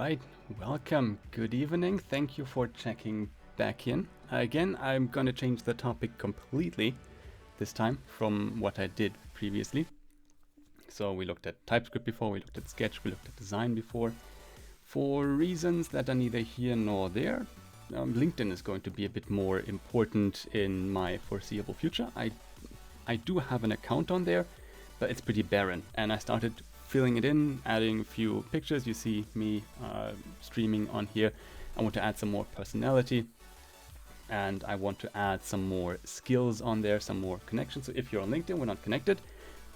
right, welcome, good evening, thank you for checking back in. Again, I'm gonna change the topic completely this time from what I did previously. So we looked at TypeScript before, we looked at Sketch, we looked at design before. For reasons that are neither here nor there, LinkedIn is going to be a bit more important in my foreseeable future. I do have an account on there, but it's pretty barren, and I started filling it in, adding a few pictures. You see me streaming on here. I want to add some more personality, and I want to add some more skills on there, some more connections. So if you're on LinkedIn, we're not connected.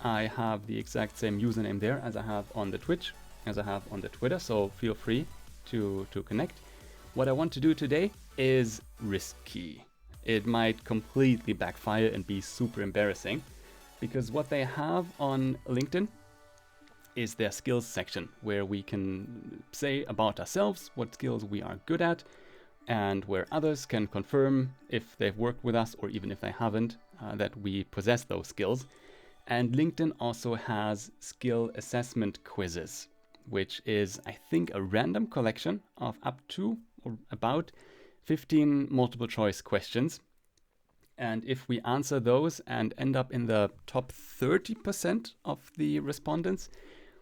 I have the exact same username there as I have on the Twitch, as I have on the Twitter, so feel free to connect. What I want to do today is risky. It might completely backfire and be super embarrassing, because what they have on LinkedIn is their skills section, where we can say about ourselves what skills we are good at, and where others can confirm if they've worked with us, or even if they haven't, that we possess those skills. And LinkedIn also has skill assessment quizzes, which is, I think, a random collection of up to or about 15 multiple choice questions. And if we answer those and end up in the top 30% of the respondents,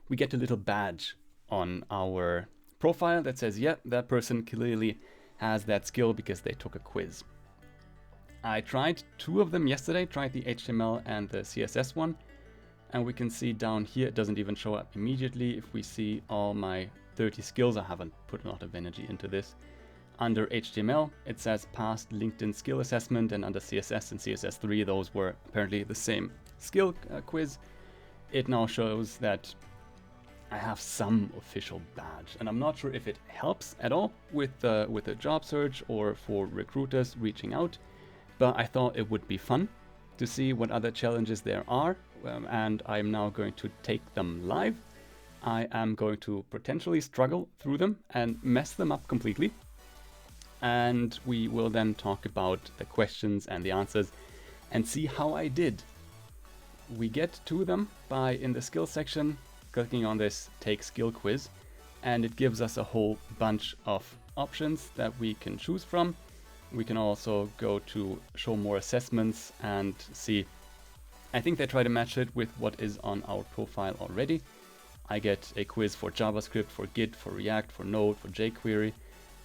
we get a little badge on our profile that says, yeah, that person clearly has that skill because they took a quiz. I tried two of them yesterday, tried the HTML and the CSS one, and we can see down here, it doesn't even show up immediately. If we see all my 30 skills, I haven't put a lot of energy into this. Under HTML, it says passed LinkedIn skill assessment, and under CSS and CSS3, those were apparently the same skill quiz. It now shows that I have some official badge, and I'm not sure if it helps at all with the job search or for recruiters reaching out, but I thought it would be fun to see what other challenges there are, and I'm now going to take them live. I am going to potentially struggle through them and mess them up completely, and we will then talk about the questions and the answers and see how I did. We get to them by, in the skills section, clicking on this Take Skill Quiz, and it gives us a whole bunch of options that we can choose from. We can also go to Show More Assessments and see. I think they try to match it with what is on our profile already. I get a quiz for JavaScript, for Git, for React, for Node, for jQuery,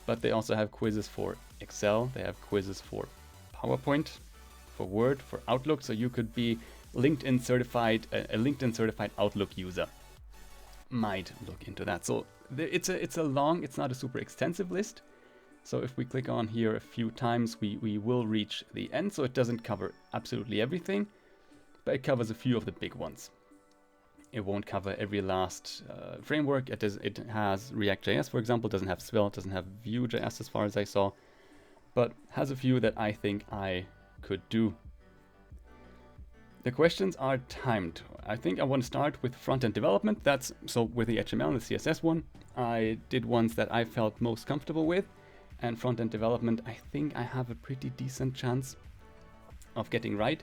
but they also have quizzes for Excel. They have quizzes for PowerPoint, for Word, for Outlook. So you could be LinkedIn certified, a LinkedIn certified Outlook user. Might look into that. So it's not a super extensive list. So if we click on here a few times, we will reach the end. So it doesn't cover absolutely everything, but it covers a few of the big ones. It won't cover every last framework. It has React.js, for example, doesn't have Svelte, doesn't have Vue.js as far as I saw, but has a few that I think I could do. The questions are timed. I think I want to start with front-end development. So with the HTML and the CSS one, I did ones that I felt most comfortable with. And front-end development, I think I have a pretty decent chance of getting right.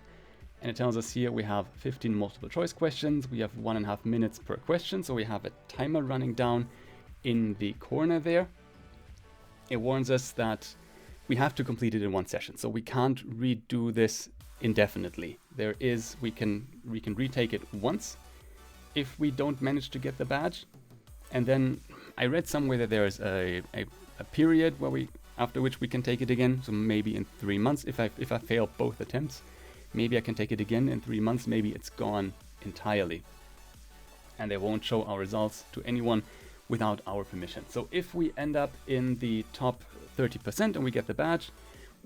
And it tells us here we have 15 multiple choice questions. We have 1.5 minutes per question. So we have a timer running down in the corner there. It warns us that we have to complete it in one session. So we can't redo this indefinitely. We can retake it once if we don't manage to get the badge. And then I read somewhere that there is a period where after which we can take it again. So maybe in 3 months, if I fail both attempts, maybe I can take it again in 3 months. Maybe it's gone entirely, and they won't show our results to anyone without our permission. So if we end up in the top 30% and we get the badge,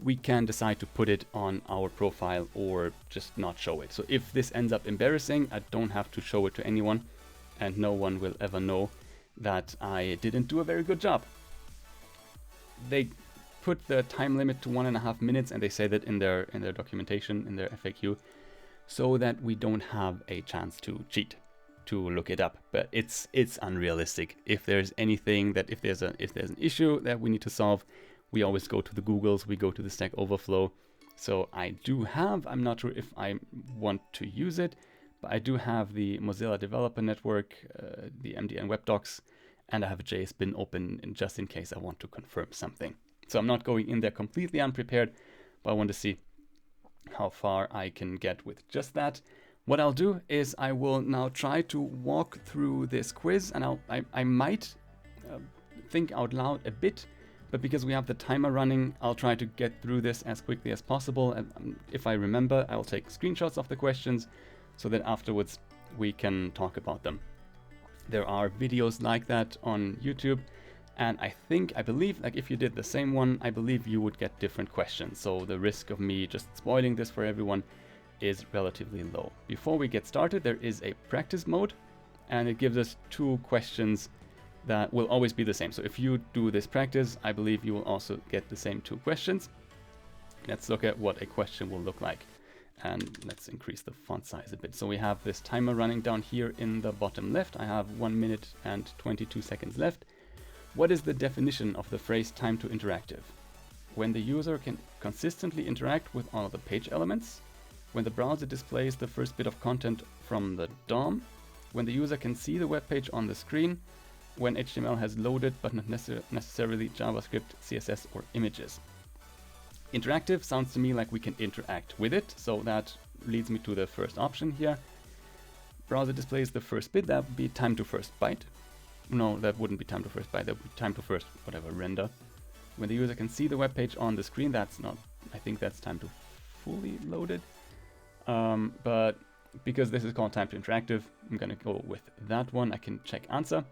we can decide to put it on our profile or just not show it. So if this ends up embarrassing, I don't have to show it to anyone, and no one will ever know that I didn't do a very good job. They put the time limit to 1.5 minutes, and they say that in their documentation, in their FAQ, so that we don't have a chance to cheat, to look it up. But it's unrealistic. If there's anything if there's an issue that we need to solve, we always go to the Googles, we go to the Stack Overflow. So I do have, I'm not sure if I want to use it, but I do have the Mozilla Developer Network, the MDN Web Docs, and I have a JS bin open just in case I want to confirm something. So I'm not going in there completely unprepared, but I want to see how far I can get with just that. What I'll do is I will now try to walk through this quiz, and I might think out loud a bit, but because we have the timer running, I'll try to get through this as quickly as possible. And if I remember, I'll take screenshots of the questions so that afterwards we can talk about them. There are videos like that on YouTube, and I believe, like if you did the same one, I believe you would get different questions. So the risk of me just spoiling this for everyone is relatively low. Before we get started, there is a practice mode, and it gives us 2 questions that will always be the same. So if you do this practice, I believe you will also get the same 2 questions. Let's look at what a question will look like. And let's increase the font size a bit. So we have this timer running down here in the bottom left. I have 1 minute and 22 seconds left. What is the definition of the phrase time to interactive? When the user can consistently interact with all of the page elements, when the browser displays the first bit of content from the DOM, when the user can see the web page on the screen, when HTML has loaded but not necessarily JavaScript, CSS or images. Interactive sounds to me like we can interact with it, so that leads me to the first option here. Browser displays the first bit, that would be time to first byte. No, that wouldn't be time to first byte, that would be time to first whatever render. When the user can see the web page on the screen, that's not, I think that's time to fully loaded. But because this is called time to interactive, I'm gonna go with that one. I can check answer.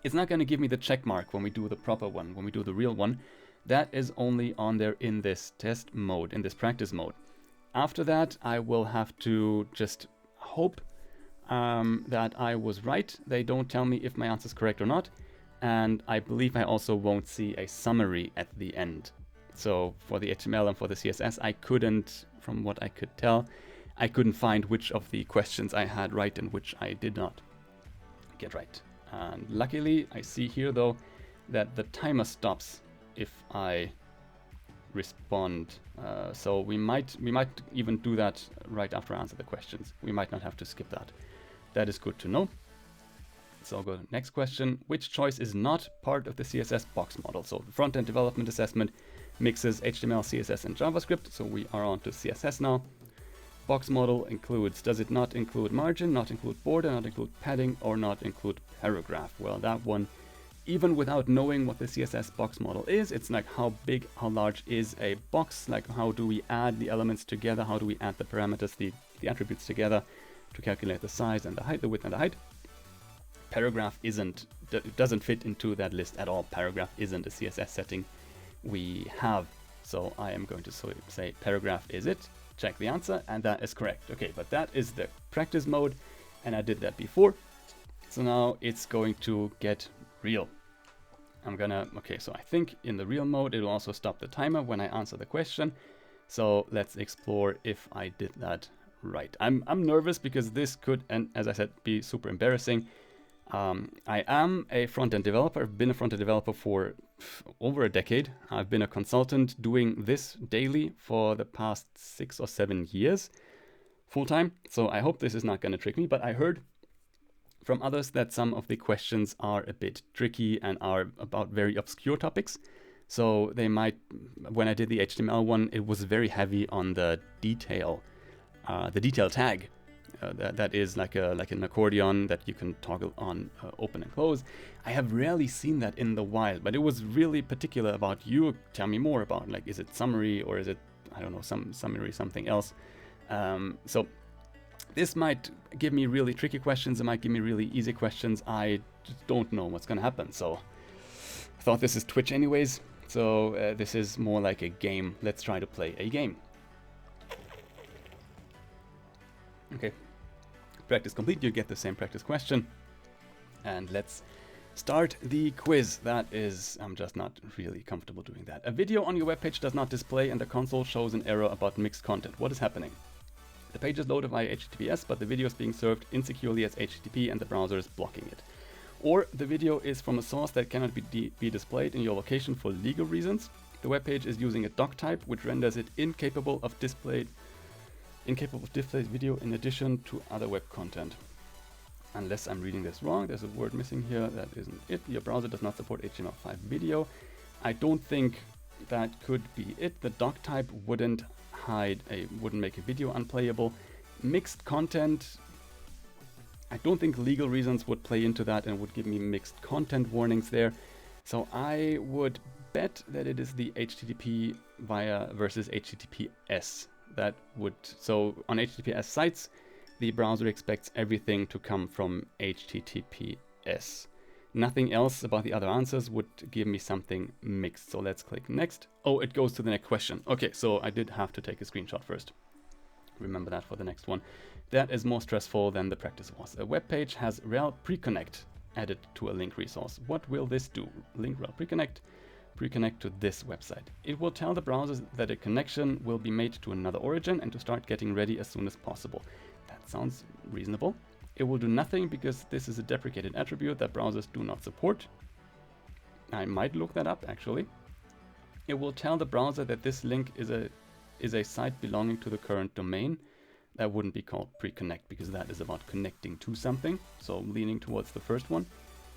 It's not gonna give me the check mark when we do the proper one, when we do the real one. That is only on there in this test mode, in this practice mode. After that, I will have to just hope that I was right. They don't tell me if my answer is correct or not. And I believe I also won't see a summary at the end. So for the HTML and for the CSS, I couldn't, from what I could tell, I couldn't find which of the questions I had right and which I did not get right. And luckily, I see here though that the timer stops if I respond. So we might even do that right after I answer the questions. We might not have to skip that. That is good to know. So I'll go to the next question. Which choice is not part of the CSS box model? So the front-end development assessment mixes HTML, CSS, and JavaScript. So we are on to CSS now. Box model includes, does it not include margin, not include border, not include padding, or not include paragraph? Well, that one, even without knowing what the CSS box model is, it's like how big, how large is a box? Like how do we add the elements together? How do we add the parameters, the attributes together to calculate the size and the height, the width and the height? Paragraph doesn't fit into that list at all. Paragraph isn't a CSS setting we have. So I am going to say paragraph is it. Check the answer, and that is correct. Okay, but that is the practice mode, and I did that before. So now it's going to get real. Okay, so I think in the real mode, it will also stop the timer when I answer the question. So let's explore if I did that right. I'm nervous because this could, and as I said, be super embarrassing. I am a front-end developer. I've been a front-end developer for over a decade. I've been a consultant doing this daily for the past 6 or 7 years, full-time. So I hope this is not going to trick me, but I heard from others that some of the questions are a bit tricky and are about very obscure topics. So they might, when I did the HTML one, it was very heavy on the detail tag. That is like an accordion that you can toggle on open and close. I have rarely seen that in the wild, but it was really particular about you. Tell me more about, like, is it summary or is it, I don't know, some summary, something else. So this might give me really tricky questions. It might give me really easy questions. I just don't know what's going to happen. So I thought this is Twitch anyways. So this is more like a game. Let's try to play a game. Okay, practice complete. You get the same practice question. And let's start the quiz. That is, I'm just not really comfortable doing that. A video on your webpage does not display and the console shows an error about mixed content. What is happening? The page is loaded via HTTPS, but the video is being served insecurely as HTTP and the browser is blocking it. Or the video is from a source that cannot be displayed in your location for legal reasons. The webpage is using a doc type, which renders it incapable of displaying video in addition to other web content. unless I'm reading this wrong, there's a word missing here, that isn't it. Your browser does not support HTML5 video. I don't think that could be it. The doc type wouldn't make a video unplayable. Mixed content, I don't think legal reasons would play into that and would give me mixed content warnings there. So I would bet that it is the HTTP versus HTTPS. So on HTTPS sites, the browser expects everything to come from HTTPS. Nothing else about the other answers would give me something mixed. So let's click next. Oh, it goes to the next question. Okay, so I did have to take a screenshot first. Remember that for the next one. That is more stressful than the practice was. A web page has rel preconnect added to a link resource. What will this do? Link rel preconnect to this website. It will tell the browser that a connection will be made to another origin and to start getting ready as soon as possible. That sounds reasonable. It will do nothing because this is a deprecated attribute that browsers do not support. I might look that up actually. It will tell the browser that this link is a site belonging to the current domain. That wouldn't be called preconnect because that is about connecting to something. So leaning towards the first one.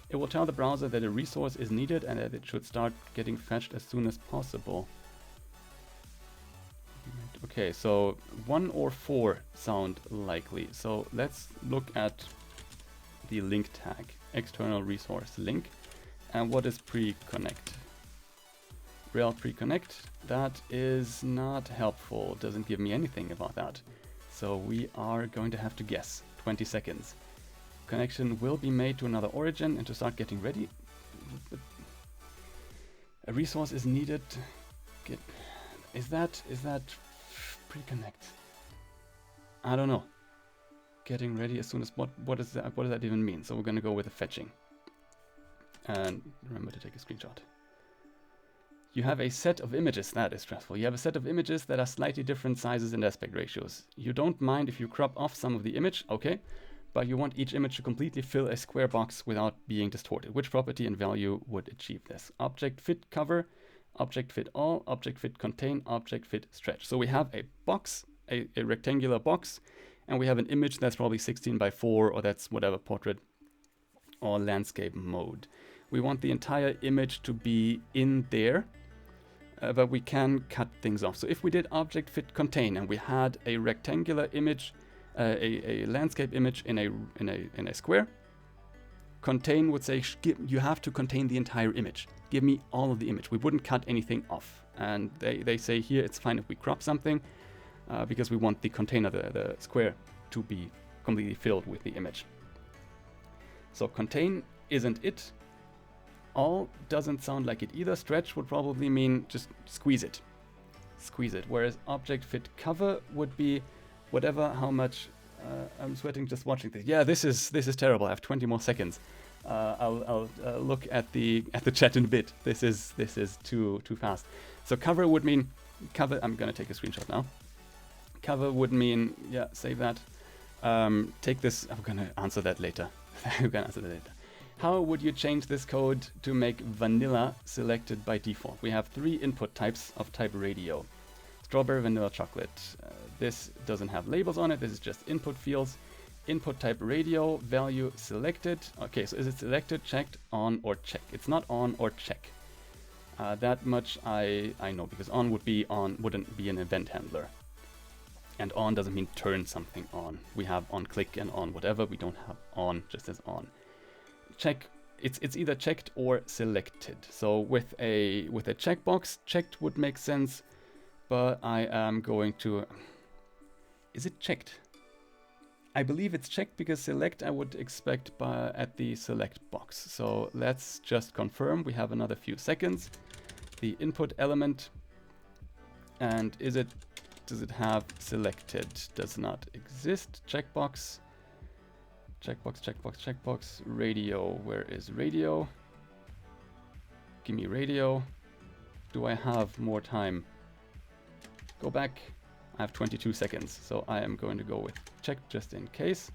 It will tell the browser that a resource is needed and that it should start getting fetched as soon as possible. Okay, so 1 or 4 sound likely. So let's look at the link tag, external resource link. And what is preconnect? Rel preconnect, that is not helpful. Doesn't give me anything about that. So we are going to have to guess. 20 seconds. Connection will be made to another origin and to start getting ready. A resource is needed. Is that preconnect? I don't know. Getting ready as soon as what does that even mean? So we're going to go with the fetching. And remember to take a screenshot. You have a set of images. That is stressful. You have a set of images that are slightly different sizes and aspect ratios. You don't mind if you crop off some of the image, okay, but you want each image to completely fill a square box without being distorted. Which property and value would achieve this? Object fit cover, object fit all, object fit contain, object fit stretch. So we have a box, a rectangular box, and we have an image that's probably 16 by 4, or that's whatever, portrait or landscape mode. We want the entire image to be in there. But we can cut things off. So if we did object fit contain and we had a rectangular image, a landscape image in a square, contain would say you have to contain the entire image. Give me all of the image. We wouldn't cut anything off. And they say here it's fine if we crop something because we want the container, the square, to be completely filled with the image. So contain isn't it. All doesn't sound like it either. Stretch would probably mean just squeeze it. Squeeze it. Whereas object fit cover would be whatever, how much. I'm sweating just watching this. Yeah, this is terrible. I have 20 more seconds. I'll look at the chat in a bit. This is too fast. So cover would mean cover. I'm gonna take a screenshot now. Cover would mean, yeah, save that. Take this. I'm gonna answer that later. I'm gonna answer that later. How would you change this code to make vanilla selected by default? We have 3 input types of type radio. Strawberry, vanilla, chocolate. This doesn't have labels on it. This is just input fields. Input type radio, value selected. Okay, so is it selected, checked, on, or check? It's not on or check. That much I know, because on wouldn't be an event handler. And on doesn't mean turn something on. We have on click and on whatever. We don't have on just as on. Check, it's either checked or selected. So with a checkbox, checked would make sense, but I am going to, is it checked? I believe it's checked because select I would expect at the select box. So let's just confirm. We have another few seconds. The input element, and does it have selected? Does not exist. Checkbox. Checkbox, radio. Where is radio? Give me radio. Do I have more time? Go back. I have 22 seconds, so I am going to go with checked just in case.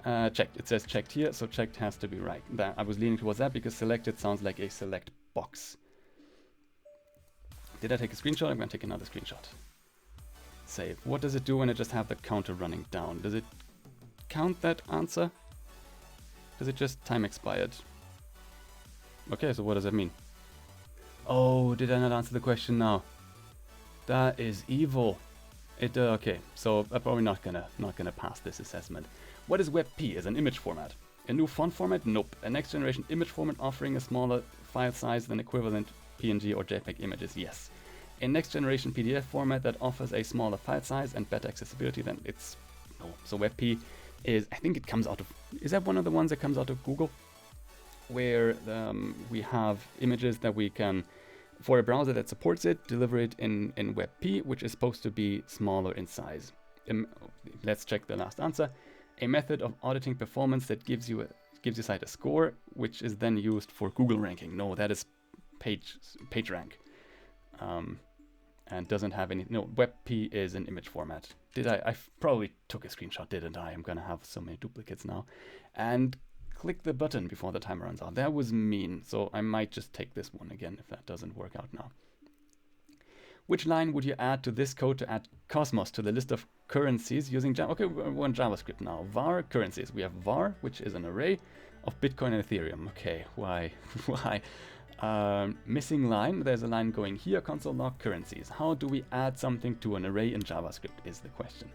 Checked. It says checked here, so checked has to be right. I was leaning towards that because selected sounds like a select box. Did I take a screenshot? I'm going to take another screenshot. Save. What does it do when I just have the counter running down? Does it count that answer? Is it just time expired? Okay, so what does that mean? Oh, did I not answer the question now? That is evil. It okay, so I'm probably not gonna pass this assessment. What is WebP as an image format? A new font format? Nope. A next generation image format offering a smaller file size than equivalent PNG or JPEG images? Yes. A next generation PDF format that offers a smaller file size and better accessibility than it's no. So WebP is, I think it comes out of, is that one of the ones that comes out of Google? Where we have images that we can, for a browser that supports it, deliver it in WebP, which is supposed to be smaller in size. Let's check the last answer. A method of auditing performance that gives your site a score, which is then used for Google ranking. No, that is PageRank. And doesn't have any, no, WebP is an image format. I probably took a screenshot, didn't I? I'm gonna have so many duplicates now. And click the button before the timer runs out. That was mean, so I might just take this one again if that doesn't work out now. Which line would you add to this code to add Cosmos to the list of currencies using Java? Okay, we're on JavaScript now. var currencies. We have var, which is an array of Bitcoin and Ethereum. Okay, why? Why? Missing line. There's a line going here. Console log currencies. How do we add something to an array in JavaScript is the question.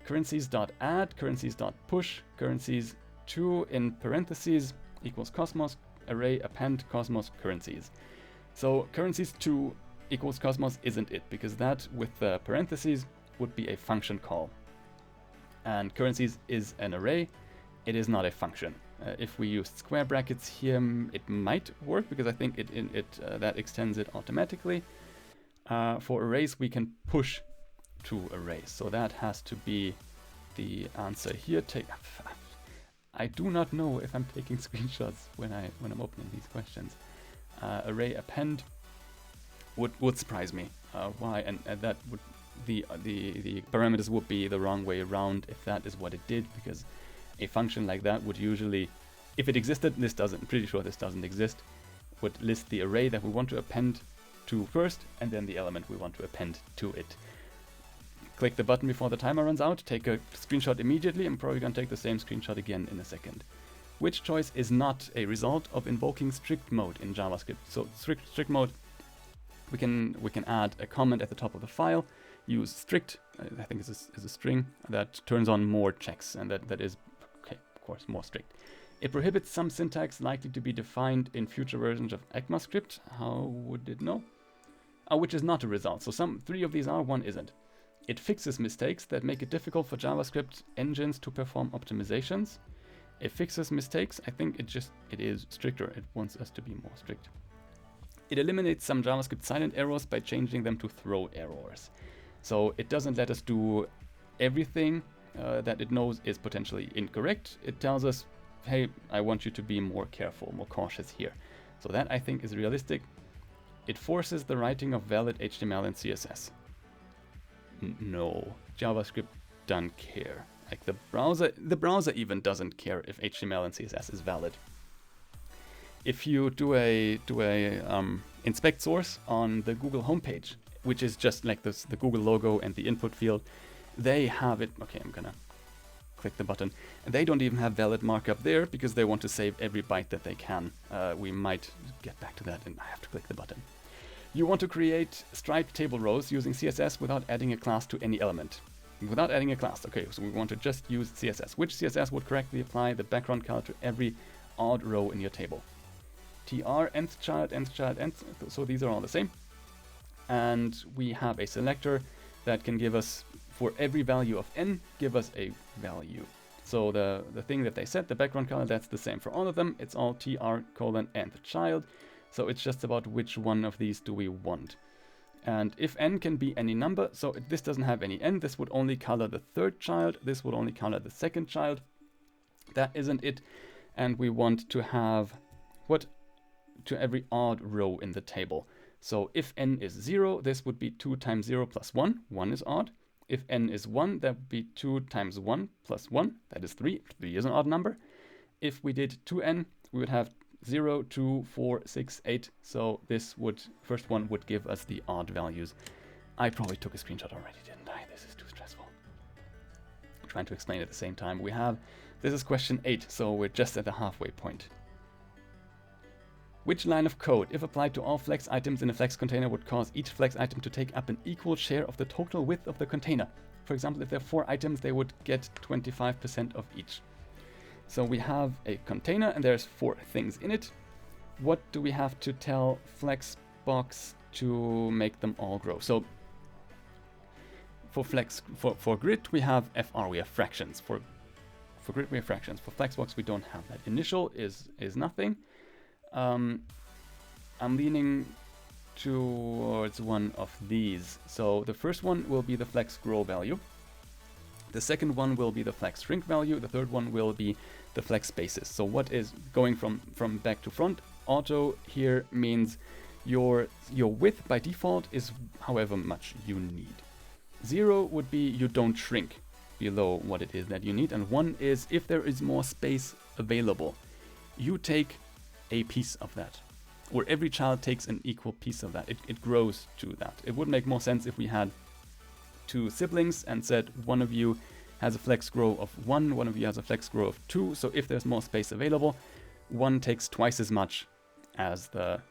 Currencies.add, currencies.push, currencies 2 in parentheses equals Cosmos, array append Cosmos currencies. So currencies 2 equals Cosmos isn't it, because that with the parentheses would be a function call. And currencies is an array, it is not a function. If we used square brackets here, it might work, because I think that extends it automatically. For arrays, we can push to arrays, so that has to be the answer here. I do not know if I'm taking screenshots when I'm opening these questions. Array append would surprise me. Why? And that would the parameters would be the wrong way around if that is what it did, because a function like that would usually, if it existed, this doesn't, I'm pretty sure this doesn't exist, would list the array that we want to append to first, and then the element we want to append to it. Click the button before the timer runs out, take a screenshot immediately. I'm probably going to take the same screenshot again in a second. Which choice is not a result of invoking strict mode in JavaScript? So strict mode, we can add a comment at the top of the file, use strict, I think is a string that turns on more checks, and that is, okay, of course, more strict. It prohibits some syntax likely to be defined in future versions of ECMAScript. How would it know? Which is not a result. So 3 of these are, 1 isn't. It fixes mistakes that make it difficult for JavaScript engines to perform optimizations. It fixes mistakes. I think it is stricter. It wants us to be more strict. It eliminates some JavaScript silent errors by changing them to throw errors. So it doesn't let us do everything that it knows is potentially incorrect. It tells us, hey, I want you to be more careful, more cautious here. So that I think is realistic. It forces the writing of valid HTML and CSS. No, JavaScript doesn't care. Like the browser even doesn't care if HTML and CSS is valid. If you do a inspect source on the Google homepage, which is just like the Google logo and the input field, they have it. Okay, I'm gonna click the button. And they don't even have valid markup there because they want to save every byte that they can. We might get back to that, and I have to click the button. You want to create striped table rows using CSS without adding a class to any element. Without adding a class. Okay, so we want to just use CSS. Which CSS would correctly apply the background color to every odd row in your table? TR, nth child, nth child, nth. So these are all the same. And we have a selector that can give us, for every value of n, give us a value. So the thing that they set, the background color, that's the same for all of them. It's all tr:(nth child. So it's just about which one of these do we want. And if n can be any number, so if this doesn't have any n, this would only color the third child, this would only color the second child. That isn't it. And we want to have what? To every odd row in the table. So if n is 0, this would be 2 times 0 plus 1. 1 is odd. If n is 1, that would be 2 times 1 plus 1. That is 3. 3 is an odd number. If we did 2n, we would have 0, 2, 4, 6, 8. So this would, first one would give us the odd values. I probably took a screenshot already, didn't I? This is too stressful. I'm trying to explain at the same time. We have This is question 8, so we're just at the halfway point. Which line of code, if applied to all flex items in a flex container, would cause each flex item to take up an equal share of the total width of the container? For example, if there are 4 items, they would get 25% of each. So we have a container and there's 4 things in it. What do we have to tell Flexbox to make them all grow? So for grid we have FR, we have fractions. For grid we have fractions. For Flexbox we don't have that. Initial is nothing. I'm leaning towards one of these. So the first one will be the flex grow value. The second one will be the flex shrink value. The third one will be the flex basis. So what is going from back to front? Auto here means your width by default is however much you need. 0 would be you don't shrink below what it is that you need. And 1 is if there is more space available, you take a piece of that, or every child takes an equal piece of that. It grows to that. It would make more sense if we had 2 siblings and said one of you has a flex grow of 1, one of you has a flex grow of 2. So if there's more space available, 1 takes twice as much as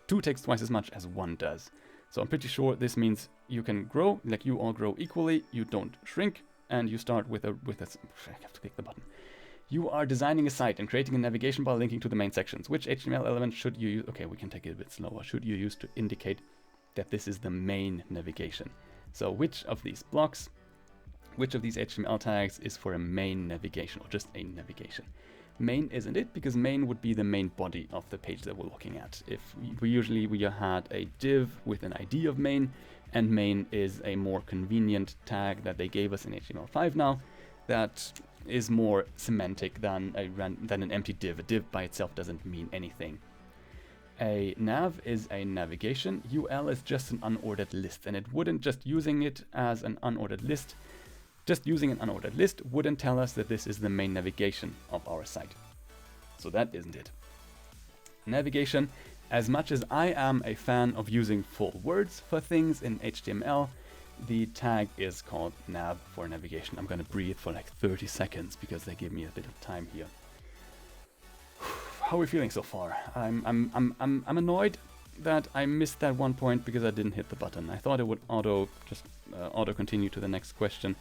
2 takes twice as much as 1 does. So I'm pretty sure this means you can grow, like you all grow equally, you don't shrink, and you start with a I have to click the button. You are designing a site and creating a navigation bar linking to the main sections. Which HTML element should you use? Okay, we can take it a bit slower. Should you use to indicate that this is the main navigation? So which of these blocks, which of these HTML tags is for a main navigation or just a navigation? Main isn't it, because main would be the main body of the page that we're looking at. If we had a div with an ID of main, and main is a more convenient tag that they gave us in HTML5 now, that is more semantic than an empty div. A div by itself doesn't mean anything. A nav is a navigation. UL is just an unordered list, and it wouldn't just using it as an unordered list. Just using an unordered list wouldn't tell us that this is the main navigation of our site. So that isn't it. Navigation, as much as I am a fan of using full words for things in HTML, the tag is called nav for navigation. I'm gonna breathe for like 30 seconds because they give me a bit of time here. How are we feeling so far? I'm annoyed that I missed that one point because I didn't hit the button. I thought it would auto continue to the next question.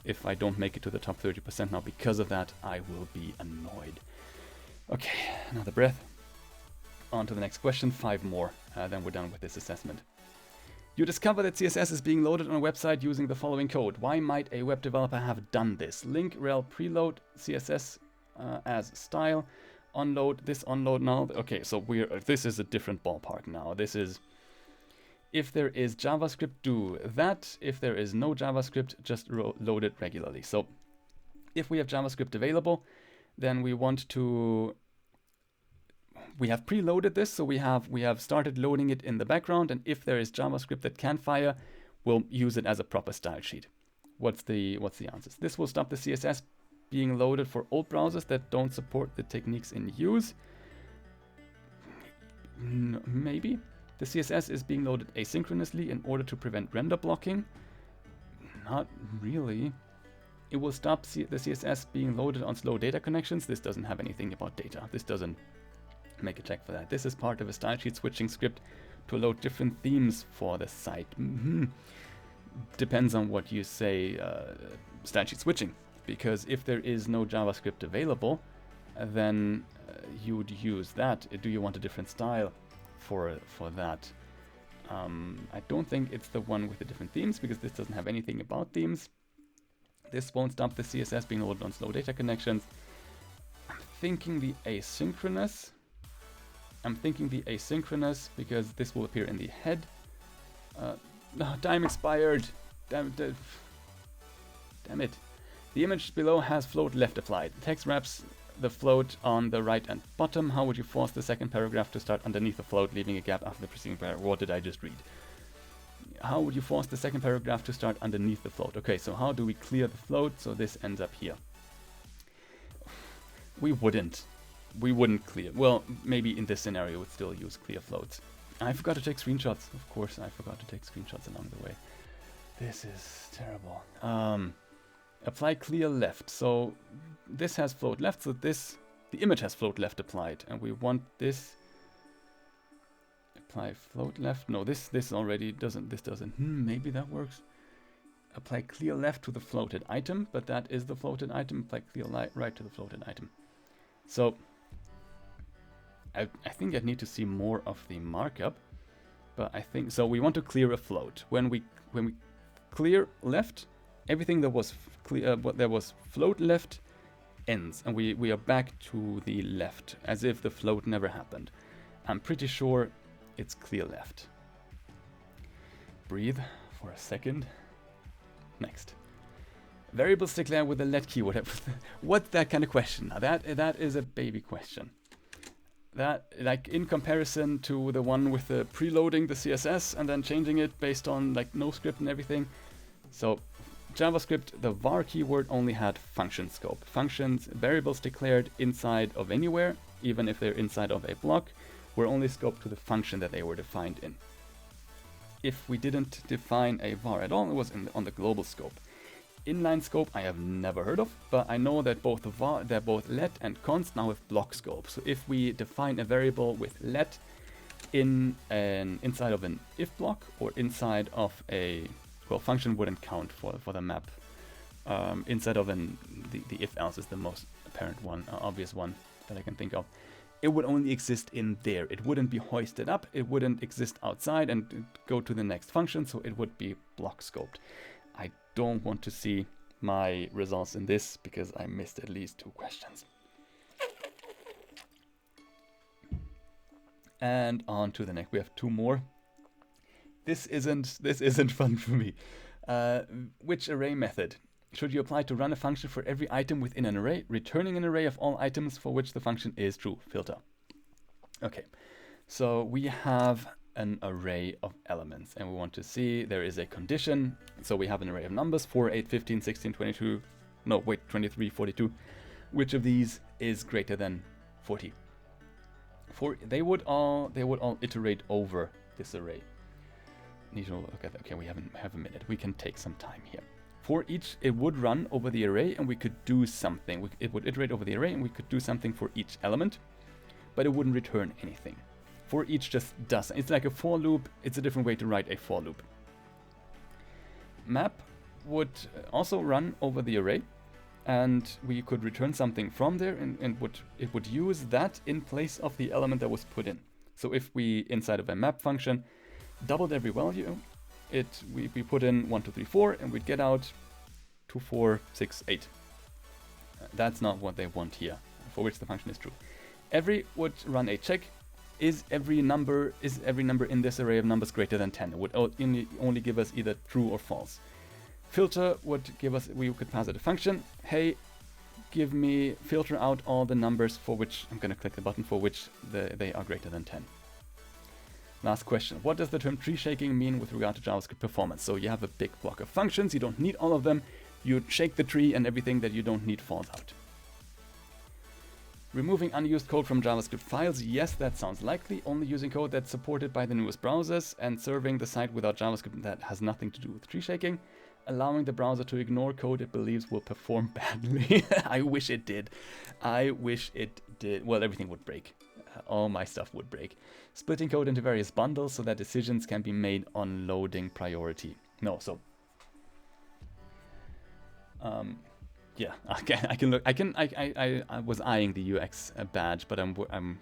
If I don't make it to the top 30% now because of that, I will be annoyed. Okay, another breath. On to the next question. 5 more, then we're done with this assessment. You discover that CSS is being loaded on a website using the following code. Why might a web developer have done this? Link rel preload CSS as style. Onload this onload now. Okay, so this is a different ballpark now. This is if there is JavaScript, do that. If there is no JavaScript, just load it regularly. So if we have JavaScript available, then we want to. We have preloaded this, so we have started loading it in the background, and if there is JavaScript that can fire, we'll use it as a proper style sheet. What's the answers? This will stop the CSS being loaded for old browsers that don't support the techniques in use. No, maybe. The CSS is being loaded asynchronously in order to prevent render blocking. Not really. It will stop the CSS being loaded on slow data connections. This doesn't have anything about data. This doesn't make a check for that. This is part of a style sheet switching script to load different themes for the site. Depends on what you say, style sheet switching. Because if there is no JavaScript available, then you would use that. Do you want a different style for that? I don't think it's the one with the different themes, because this doesn't have anything about themes. This won't stop the CSS being loaded on slow data connections. I'm thinking the asynchronous because this will appear in the head. No, time expired. Damn it. The image below has float left applied. The text wraps the float on the right and bottom. How would you force the second paragraph to start underneath the float, leaving a gap after the preceding paragraph? What did I just read? How would you force the second paragraph to start underneath the float? Okay, so how do we clear the float so this ends up here? We wouldn't clear. Well, maybe in this scenario we'd still use clear floats. I forgot to take screenshots. Of course, I forgot to take screenshots along the way. This is terrible. Apply clear left. So this has float left, so the image has float left applied, and we want this apply float left. No, this already doesn't. This doesn't. Maybe that works. Apply clear left to the floated item, but that is the floated item. Apply clear right to the floated item. So I think I need to see more of the markup, but I think so. We want to clear a float. When we clear left, everything that was there was float left ends, and we are back to the left as if the float never happened. I'm pretty sure it's clear left. Breathe for a second. Next. Variables declare with the let keyword. What's that kind of question? Now that is a baby question. That, like, in comparison to the one with the preloading the CSS and then changing it based on like no script and everything. So JavaScript, the var keyword only had function scope. Functions, variables declared inside of anywhere, even if they're inside of a block, were only scoped to the function that they were defined in. If we didn't define a var at all, it was on the global scope. Inline scope I have never heard of, but I know that both let and const now have block scope. So if we define a variable with let inside of an if block or inside of a, well, function wouldn't count for the map. Inside of the if else is the most apparent one, obvious one that I can think of. It would only exist in there. It wouldn't be hoisted up. It wouldn't exist outside and go to the next function. So it would be block scoped. I don't want to see my results in this because I missed at least 2 questions. And on to the next. We have 2 more. This isn't fun for me. Which array method should you apply to run a function for every item within an array, returning an array of all items for which the function is true? Filter. Okay, so we have an array of elements and we want to see there is a condition. So we have an array of numbers 4, 8, 15, 16, 22, no wait, 23, 42. Which of these is greater than 40? They would all iterate over this array. Need to look at that. Okay, we have a minute. We can take some time here. For each, it would run over the array and we could do something. It would iterate over the array and we could do something for each element, but it wouldn't return anything. For each just does. It's like a for loop. It's a different way to write a for loop. Map would also run over the array and we could return something from there and it would use that in place of the element that was put in. So if we, inside of a map function, doubled every value, we put in 1, 2, 3, 4 and we'd get out 2, 4, 6, 8. That's not what they want here, for which the function is true. Every would run a check. Is every number in this array of numbers greater than 10? It would only give us either true or false. Filter would give us, we could pass it a function. Hey, give me, filter out all the numbers for which, I'm going to click the button, for which they are greater than 10. Last question. What does the term tree shaking mean with regard to JavaScript performance? So you have a big block of functions. You don't need all of them. You shake the tree and everything that you don't need falls out. Removing unused code from JavaScript files. Yes, that sounds likely. Only using code that's supported by the newest browsers and serving the site without JavaScript that has nothing to do with tree shaking. Allowing the browser to ignore code it believes will perform badly. I wish it did. I wish it did. Well, everything would break. All my stuff would break. Splitting code into various bundles so that decisions can be made on loading priority. No, so yeah, okay, I can look. I was eyeing the UX badge, but I'm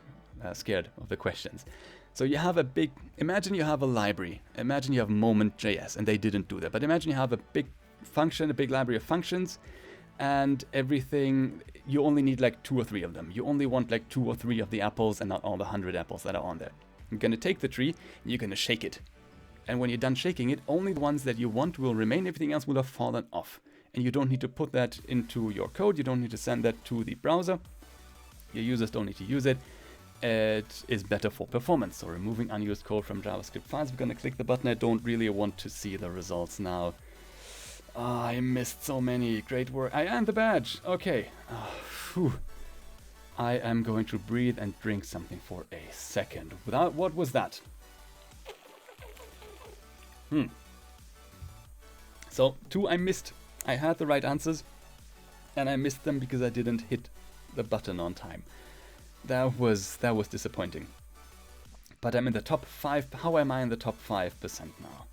scared of the questions. So you have a big. Imagine you have a library. Imagine you have moment.js, and they didn't do that. But imagine you have a big function, a big library of functions, and everything. You only need like 2 or 3 of them. You only want like 2 or 3 of the apples, and not all the 100 apples that are on there. You're gonna take the tree, and you're gonna shake it, and when you're done shaking it, only the ones that you want will remain. Everything else will have fallen off. And you don't need to put that into your code. You don't need to send that to the browser. Your users don't need to use it. It is better for performance. So removing unused code from JavaScript files. We're going to click the button. I don't really want to see the results now. I missed so many. Great work. And the badge. Okay. I am going to breathe and drink something for a second. What was that? So 2 I missed. I had the right answers, and I missed them because I didn't hit the button on time. That was disappointing. But I'm in the top 5. How am I in the top 5% now?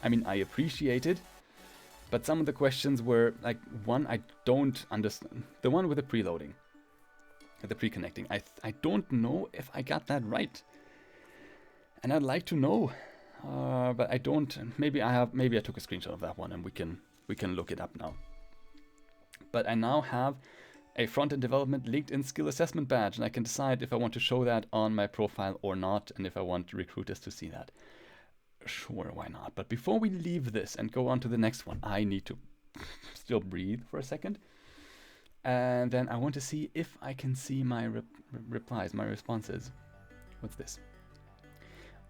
I mean, I appreciate it, but some of the questions were like, one, I don't understand. The one with the preloading, the pre-connecting. I don't know if I got that right, and I'd like to know, but I don't. Maybe I took a screenshot of that one, and we can look it up now. But I now have a front-end development LinkedIn skill assessment badge, and I can decide if I want to show that on my profile or not, and if I want recruiters to see that. Sure, why not? But before we leave this and go on to the next one, I need to still breathe for a second. And then I want to see if I can see my replies, my responses. What's this?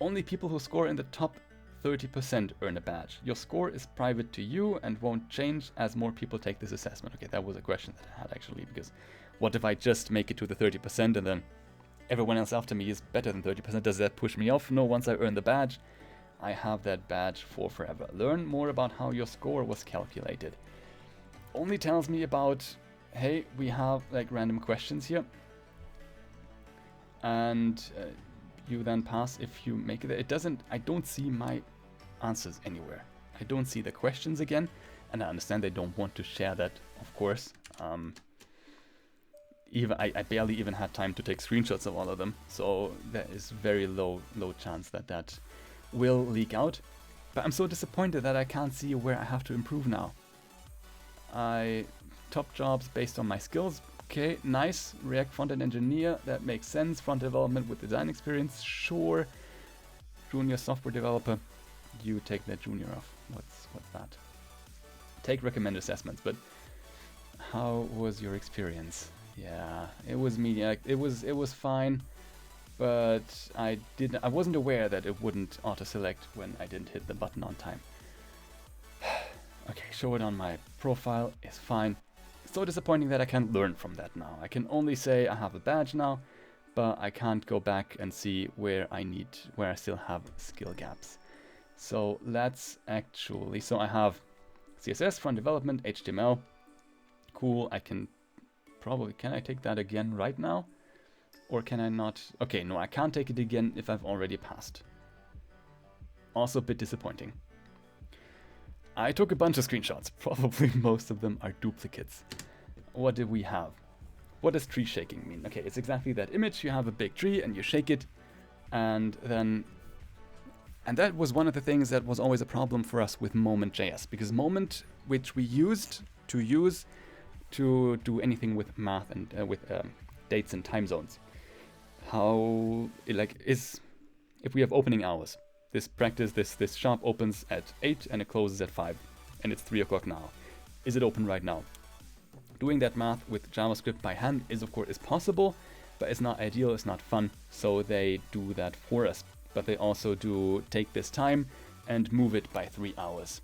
Only people who score in the top 30% earn a badge. Your score is private to you and won't change as more people take this assessment. Okay, that was a question that I had actually, because what if I just make it to the 30% and then everyone else after me is better than 30%? Does that push me off? No, once I earn the badge, I have that badge for forever. Learn more about how your score was calculated. Only tells me about, hey, we have like random questions here. And you then pass if you make it. It doesn't, I don't see my answers anywhere. I don't see the questions again. And I understand they don't want to share that, of course. I barely even had time to take screenshots of all of them. So there is very low chance that will leak out. But I'm so disappointed that I can't see where I have to improve now. Top jobs based on my skills. Okay, nice. React front-end engineer, that makes sense. Front development with design experience, sure. Junior software developer, you take that junior off. What's that? Take recommended assessments, but how was your experience? Yeah, it was medium. It was fine, but I wasn't aware that it wouldn't auto-select when I didn't hit the button on time. Okay, show it on my profile is fine. So disappointing that I can't learn from that now. I can only say I have a badge now, but I can't go back and see where I still have skill gaps. So let's actually, so I have CSS, front development, HTML. Cool, can I take that again right now? Or can I not? Okay, no, I can't take it again if I've already passed. Also a bit disappointing. I took a bunch of screenshots. Probably most of them are duplicates. What do we have? What does tree shaking mean? Okay, it's exactly that image. You have a big tree and you shake it, and that was one of the things that was always a problem for us with Moment.js, because Moment, which we used to do anything with math and with dates and time zones, how it is if we have opening hours. This shop opens at 8 and it closes at 5, and it's 3 o'clock now. Is it open right now? Doing that math with JavaScript by hand is of course possible, but it's not ideal, it's not fun, so they do that for us. But they also do take this time and move it by 3 hours.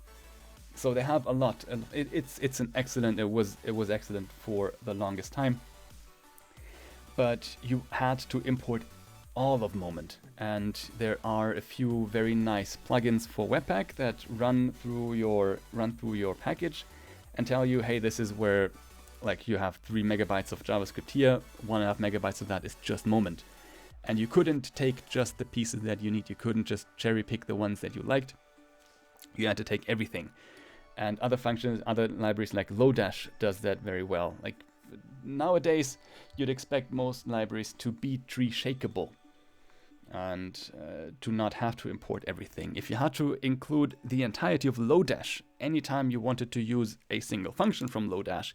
So they have a lot, and it's an excellent. It was excellent for the longest time. But you had to import all of Moment, and there are a few very nice plugins for Webpack that run through your package and tell you, hey, this is where, like, you have 3 megabytes of JavaScript here, 1.5 megabytes of that is just Moment. And you couldn't take just the pieces that you need. You couldn't just cherry pick the ones that you liked. You had to take everything. And other functions, other libraries like Lodash does that very well. Like nowadays, you'd expect most libraries to be tree shakeable and to not have to import everything. If you had to include the entirety of Lodash anytime you wanted to use a single function from Lodash,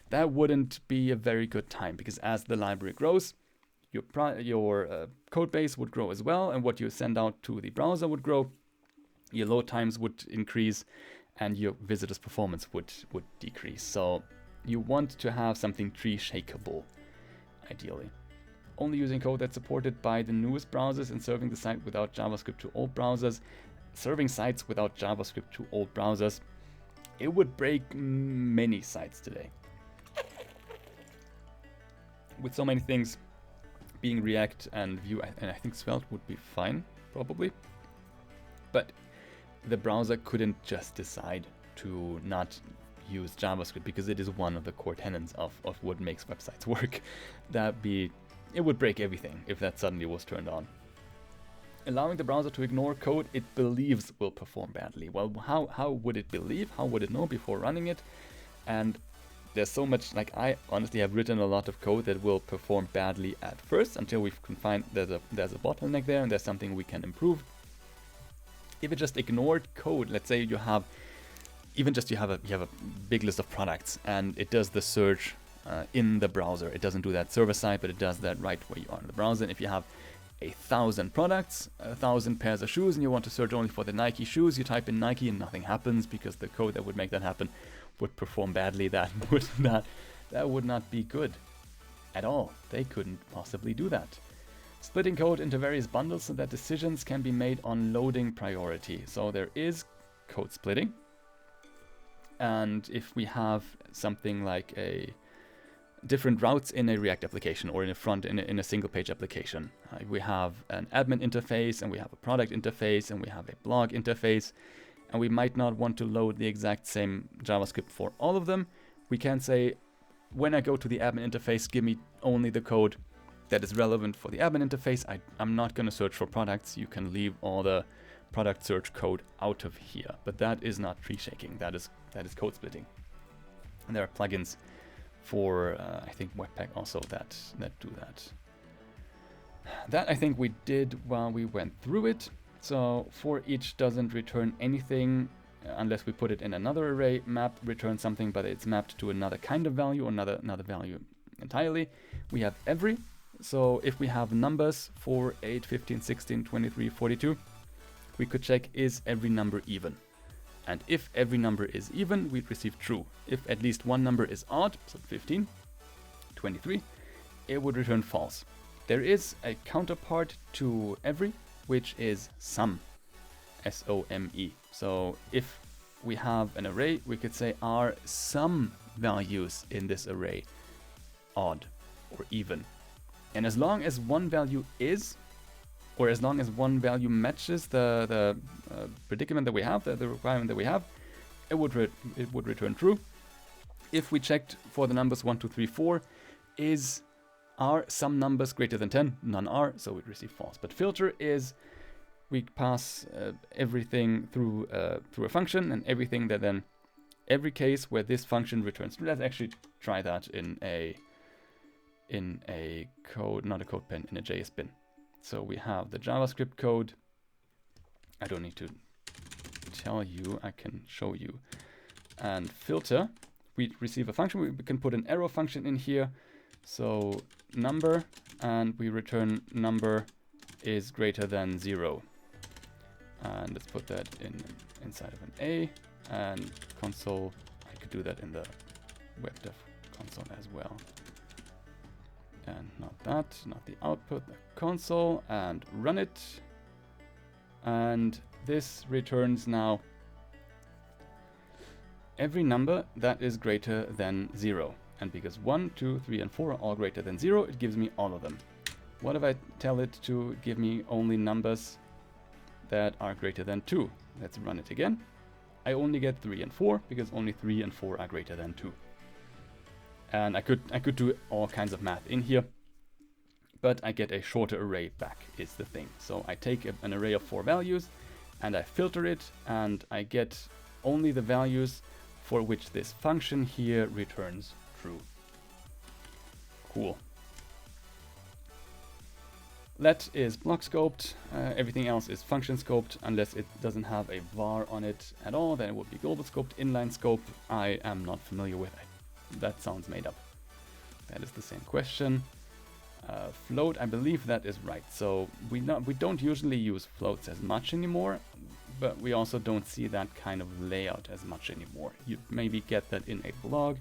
that wouldn't be a very good time, because as the library grows, your code base would grow as well, and what you send out to the browser would grow, your load times would increase, and your visitor's performance would decrease. So you want to have something tree shakeable, ideally. Only using code that's supported by the newest browsers and serving the site without JavaScript to old browsers. Serving sites without JavaScript to old browsers. It would break many sites today. With so many things being React and Vue, and I think Svelte would be fine, probably. But the browser couldn't just decide to not use JavaScript, because it is one of the core tenets of what makes websites work. It would break everything if that suddenly was turned on. Allowing the browser to ignore code it believes will perform badly. Well, how would it believe? How would it know before running it? And there's so much, like, I honestly have written a lot of code that will perform badly at first until we can find there's a bottleneck there and there's something we can improve. If it just ignored code, let's say you have a big list of products and it does the search in the browser. It doesn't do that server side, but it does that right where you are in the browser. And if you have 1,000 products, 1,000 pairs of shoes, and you want to search only for the Nike shoes, you type in Nike and nothing happens because the code that would make that happen would perform badly. That would not be good at all. They couldn't possibly do that. Splitting code into various bundles so that decisions can be made on loading priority. So there is code splitting. And if we have something like a different routes in a React application or in a single page application, we have an admin interface and we have a product interface and we have a blog interface, and we might not want to load the exact same JavaScript for all of them. We can say, when I go to the admin interface, give me only the code that is relevant for the admin interface. I'm not going to search for products. You can leave all the product search code out of here. But that is not tree shaking. That is code splitting. And there are plugins for, I think, Webpack also that do that. That I think we did while we went through it. So for each doesn't return anything unless we put it in another array. Map returns something, but it's mapped to another kind of value or another value entirely. We have every. So if we have numbers 4, 8, 15, 16, 23, 42, we could check, is every number even? And if every number is even, we'd receive true. If at least one number is odd, so 15, 23, it would return false. There is a counterpart to every, which is sum, S-O-M-E. So if we have an array, we could say, are some values in this array odd or even? And as long as one value is, or as long as one value matches the predicament that we have, the requirement that we have, it would return true. If we checked for the numbers 1, 2, 3, 4, are some numbers greater than 10? None are, so we'd receive false. But filter is, we pass everything through a function, and everything that then, every case where this function returns true. Let's actually try that in a code, not a code pen, in a JS bin. So we have the JavaScript code. I don't need to tell you, I can show you. And filter, we receive a function. We can put an arrow function in here. So number, and we return number is greater than 0. And let's put that inside of an A, and console, I could do that in the web dev console as well. And not that, not the output, the console, and run it. And this returns now every number that is greater than 0. And because 1, 2, 3, and 4 are all greater than 0, it gives me all of them. What if I tell it to give me only numbers that are greater than 2? Let's run it again. I only get 3 and 4 because only 3 and 4 are greater than 2. And I could do all kinds of math in here, but I get a shorter array back is the thing. So I take an array of 4 values and I filter it, and I get only the values for which this function here returns true. Cool. Let is block scoped. Everything else is function scoped, unless it doesn't have a var on it at all. Then it would be global scoped. Inline scope, I am not familiar with. That sounds made up. That is the same question. Float, I believe that is right. So we don't usually use floats as much anymore, but we also don't see that kind of layout as much anymore. You maybe get that in a blog,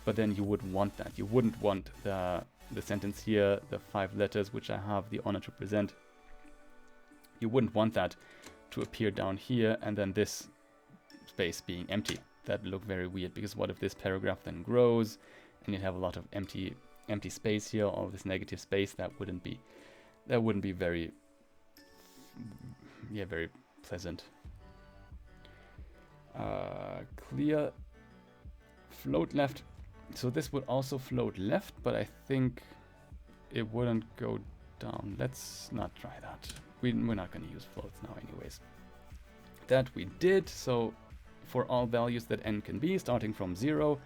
but then you wouldn't want that. You wouldn't want the sentence here, the 5 letters which I have the honor to present. You wouldn't want that to appear down here and then this space being empty. That would look very weird, because what if this paragraph then grows and you'd have a lot of empty space here, all this negative space? That wouldn't be very pleasant. Clear float left. So this would also float left, but I think it wouldn't go down. Let's not try that. We're not going to use floats now anyways. That we did. So for all values that n can be, starting from 0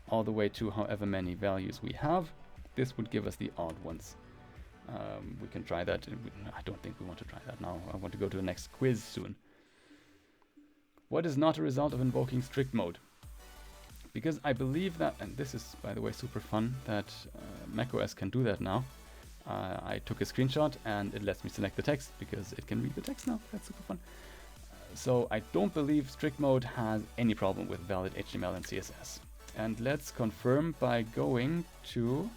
all the way to however many values we have, this would give us the odd ones. We can try that. I don't think we want to try that now. I want to go to the next quiz soon. What is not a result of invoking strict mode? Because I believe that, and this is, by the way, super fun, that macOS can do that now. I took a screenshot and it lets me select the text because it can read the text now. That's super fun. So I don't believe strict mode has any problem with valid HTML and CSS. And let's confirm by going to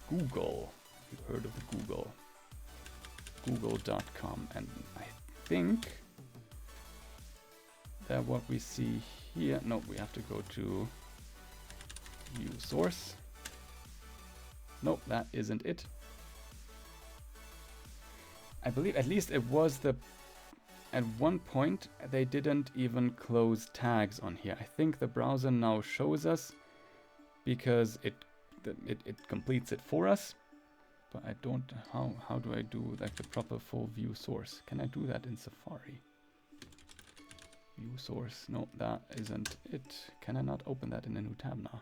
Google. You've heard of the Google. Google.com. And I think that what we see here, no, we have to go to view source. Nope, that isn't it. I believe at least it was the, at one point they didn't even close tags on here. I think the browser now shows us because it completes it for us. But I don't, how do I do like the proper full view source? Can I do that in Safari? View source, no, that isn't it. Can I not open that in a new tab now?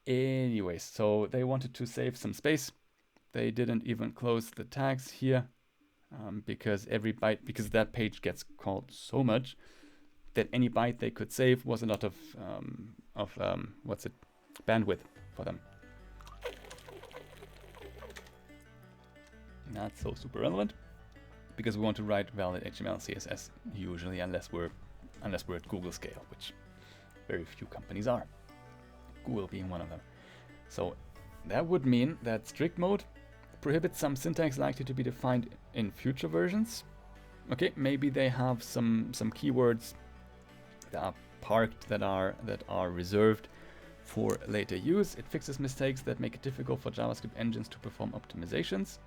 Anyways, so they wanted to save some space. They didn't even close the tags here because every byte, because that page gets called so much that any byte they could save was a lot of bandwidth for them. Not so super relevant because we want to write valid HTML, CSS usually, unless we're at Google scale, which very few companies are. Google being one of them. So that would mean that strict mode prohibits some syntax likely to be defined in future versions. Okay, maybe they have some keywords that are parked, that are reserved for later use. It fixes mistakes that make it difficult for JavaScript engines to perform optimizations.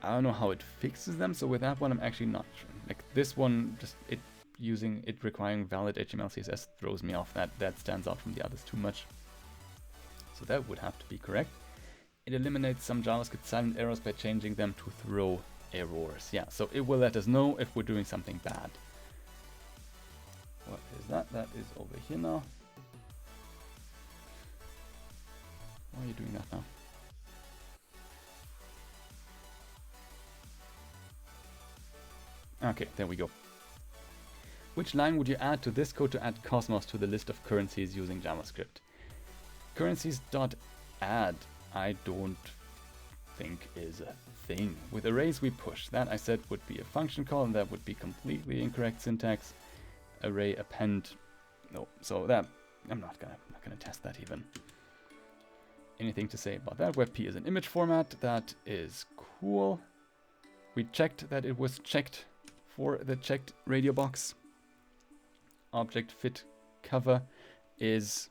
I don't know how it fixes them, so with that one I'm actually not sure. Like this one, just it requiring valid HTML CSS throws me off. That stands out from the others too much. So that would have to be correct. It eliminates some JavaScript silent errors by changing them to throw errors. Yeah, so it will let us know if we're doing something bad. What is that? That is over here now. Why are you doing that now? Okay, there we go. Which line would you add to this code to add Cosmos to the list of currencies using JavaScript? Currencies.add I don't think is a thing. With arrays we push. That I said would be a function call, and that would be completely incorrect syntax. Array append, no. So that I'm not gonna test that even. Anything to say about that? WebP is an image format. That is cool. We checked that it was checked for the checked radio box. Object fit cover is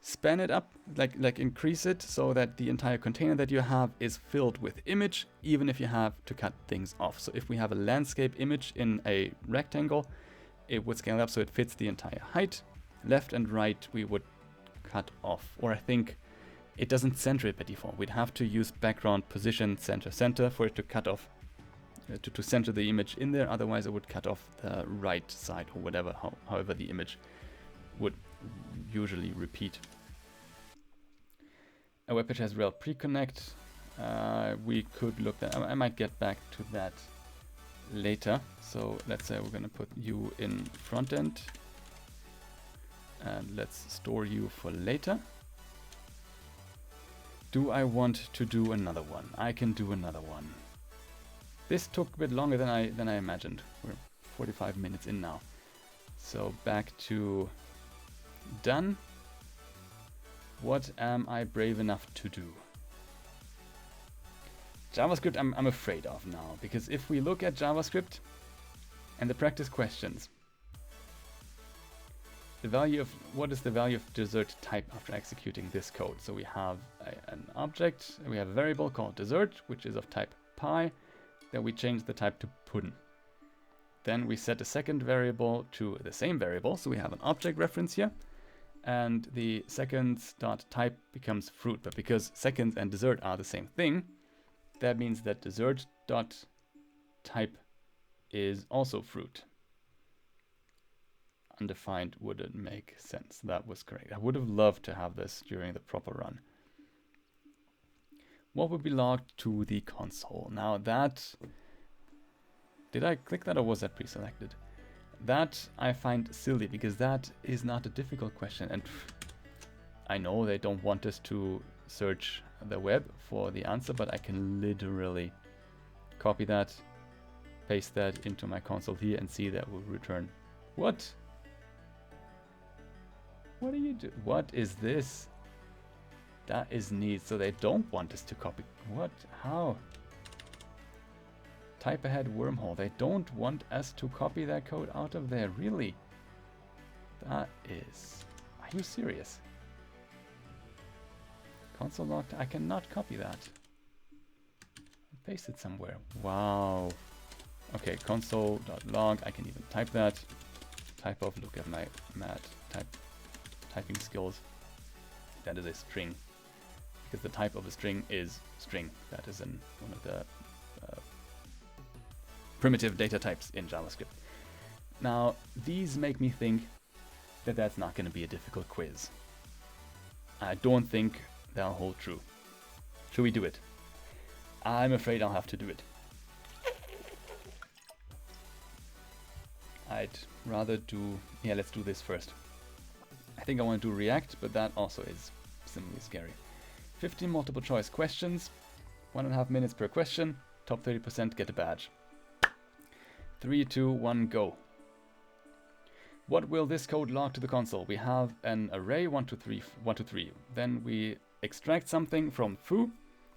span it up, like increase it so that the entire container that you have is filled with image, even if you have to cut things off. So if we have a landscape image in a rectangle, it would scale up so it fits the entire height. Left and right we would cut off, or I think it doesn't center it by default. We'd have to use background position center for it to cut off, to center the image in there. Otherwise it would cut off the right side or whatever, however the image would usually repeat. A web page has rel pre-connect. We could look that. I might get back to that later. So let's say we're going to put you in front end, and let's store you for later. Do I want to do another one? I can do another one. This took a bit longer than I imagined. We're 45 minutes in now. So back to done. What am I brave enough to do? JavaScript I'm afraid of now, because if we look at JavaScript and the practice questions, the value of, what is the value of dessert type after executing this code? So we have an object, we have a variable called dessert, which is of type pie. Then we change the type to pudding. Then we set a second variable to the same variable. So we have an object reference here. And the seconds dot type becomes fruit. But because seconds and dessert are the same thing, that means that dessert dot type is also fruit. Undefined wouldn't make sense. That was correct. I would have loved to have this during the proper run. What would be logged to the console? Now that... Did I click that or was that pre-selected? That I find silly because that is not a difficult question. And I know they don't want us to search the web for the answer, but I can literally copy that, paste that into my console here and see that will return. What? What do you do? What is this? That is neat. So they don't want us to copy. What? How? Type ahead wormhole. They don't want us to copy that code out of there. Really? That is... Are you serious? Console log. I cannot copy that. Paste it somewhere. Wow. Okay, console.log. I can even type that. Type of. Look at my mad typing skills. That is a string. Because the type of a string is string. That is in one of the primitive data types in JavaScript. Now, these make me think that that's not going to be a difficult quiz. I don't think they'll hold true. Should we do it? I'm afraid I'll have to do it. I'd rather do... Yeah, let's do this first. I think I want to do React, but that also is similarly scary. 15 multiple choice questions, 1.5 minutes per question, top 30% get a badge. 3, 2, 1, go. What will this code log to the console? We have an array 1, 2, 3, 1, 2, 3. Then we extract something from foo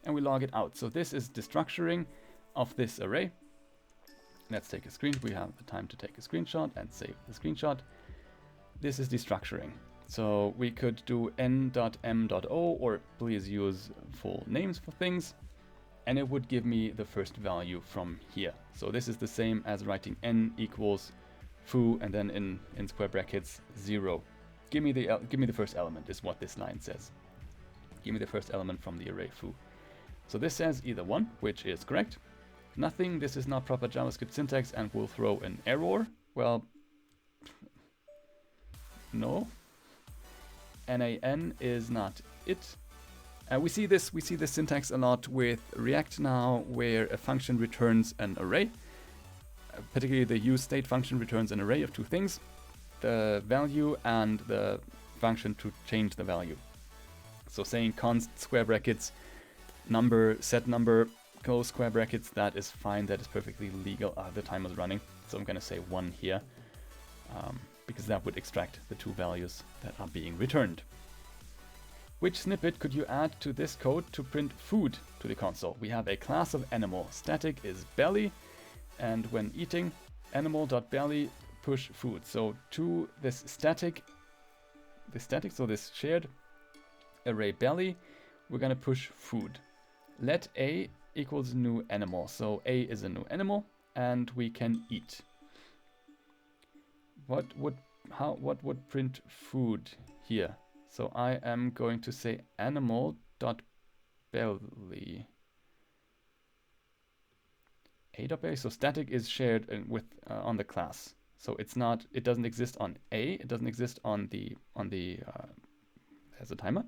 and we log it out. So this is destructuring of this array. Let's take a screen. We have the time to take a screenshot and save the screenshot. This is destructuring. So we could do n.m.o, or please use full names for things, and it would give me the first value from here. So this is the same as writing n equals foo and then in square brackets 0. Give me the first element is what this line says. Give me the first element from the array foo. So this says either 1, which is correct. Nothing, this is not proper JavaScript syntax and will throw an error. Well, no. NaN is not it. We see this syntax a lot with React now, where a function returns an array. Particularly the useState function returns an array of two things, the value and the function to change the value. So saying const square brackets number, set number, close square brackets, that is fine, that is perfectly legal. The timer is running, so I'm going to say 1 here, because that would extract the two values that are being returned. Which snippet could you add to this code to print food to the console? We have a class of animal. Static is belly, and when eating, animal.belly push food. So to this static, so this shared array belly, we're going to push food. Let a equals new animal. So a is a new animal, and we can eat. What would print food here? So I am going to say animal.belly. A.belly. So static is shared with on the class. So it's not. It doesn't exist on A. It doesn't exist on the as a timer.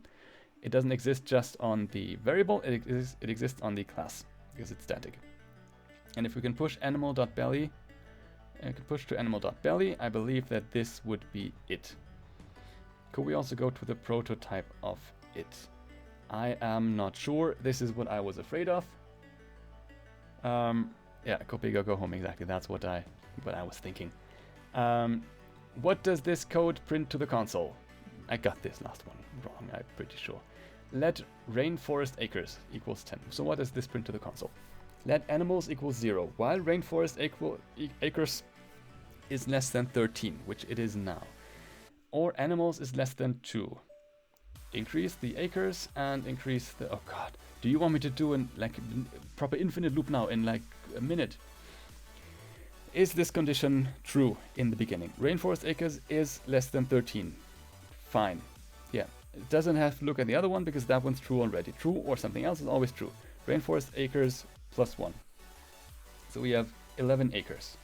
It doesn't exist just on the variable. It exists on the class because it's static. And if we can push animal.belly, and can push to animal.belly, I believe that this would be it. Could we also go to the prototype of it? I am not sure. This is what I was afraid of. Yeah, go big or go home. Exactly. That's what I was thinking. What does this code print to the console? I got this last one wrong, I'm pretty sure. Let rainforest acres equals 10. So what does this print to the console? Let animals equals 0, while rainforest acres is less than 13, which it is now. Or animals is less than 2. Increase the acres and increase the... Oh god. Do you want me to do an like proper infinite loop now in like a minute? Is this condition true in the beginning? Rainforest acres is less than 13. Fine. Yeah, it doesn't have to look at the other one because that one's true already. True or something else is always true. Rainforest acres plus 1. So we have 11 acres.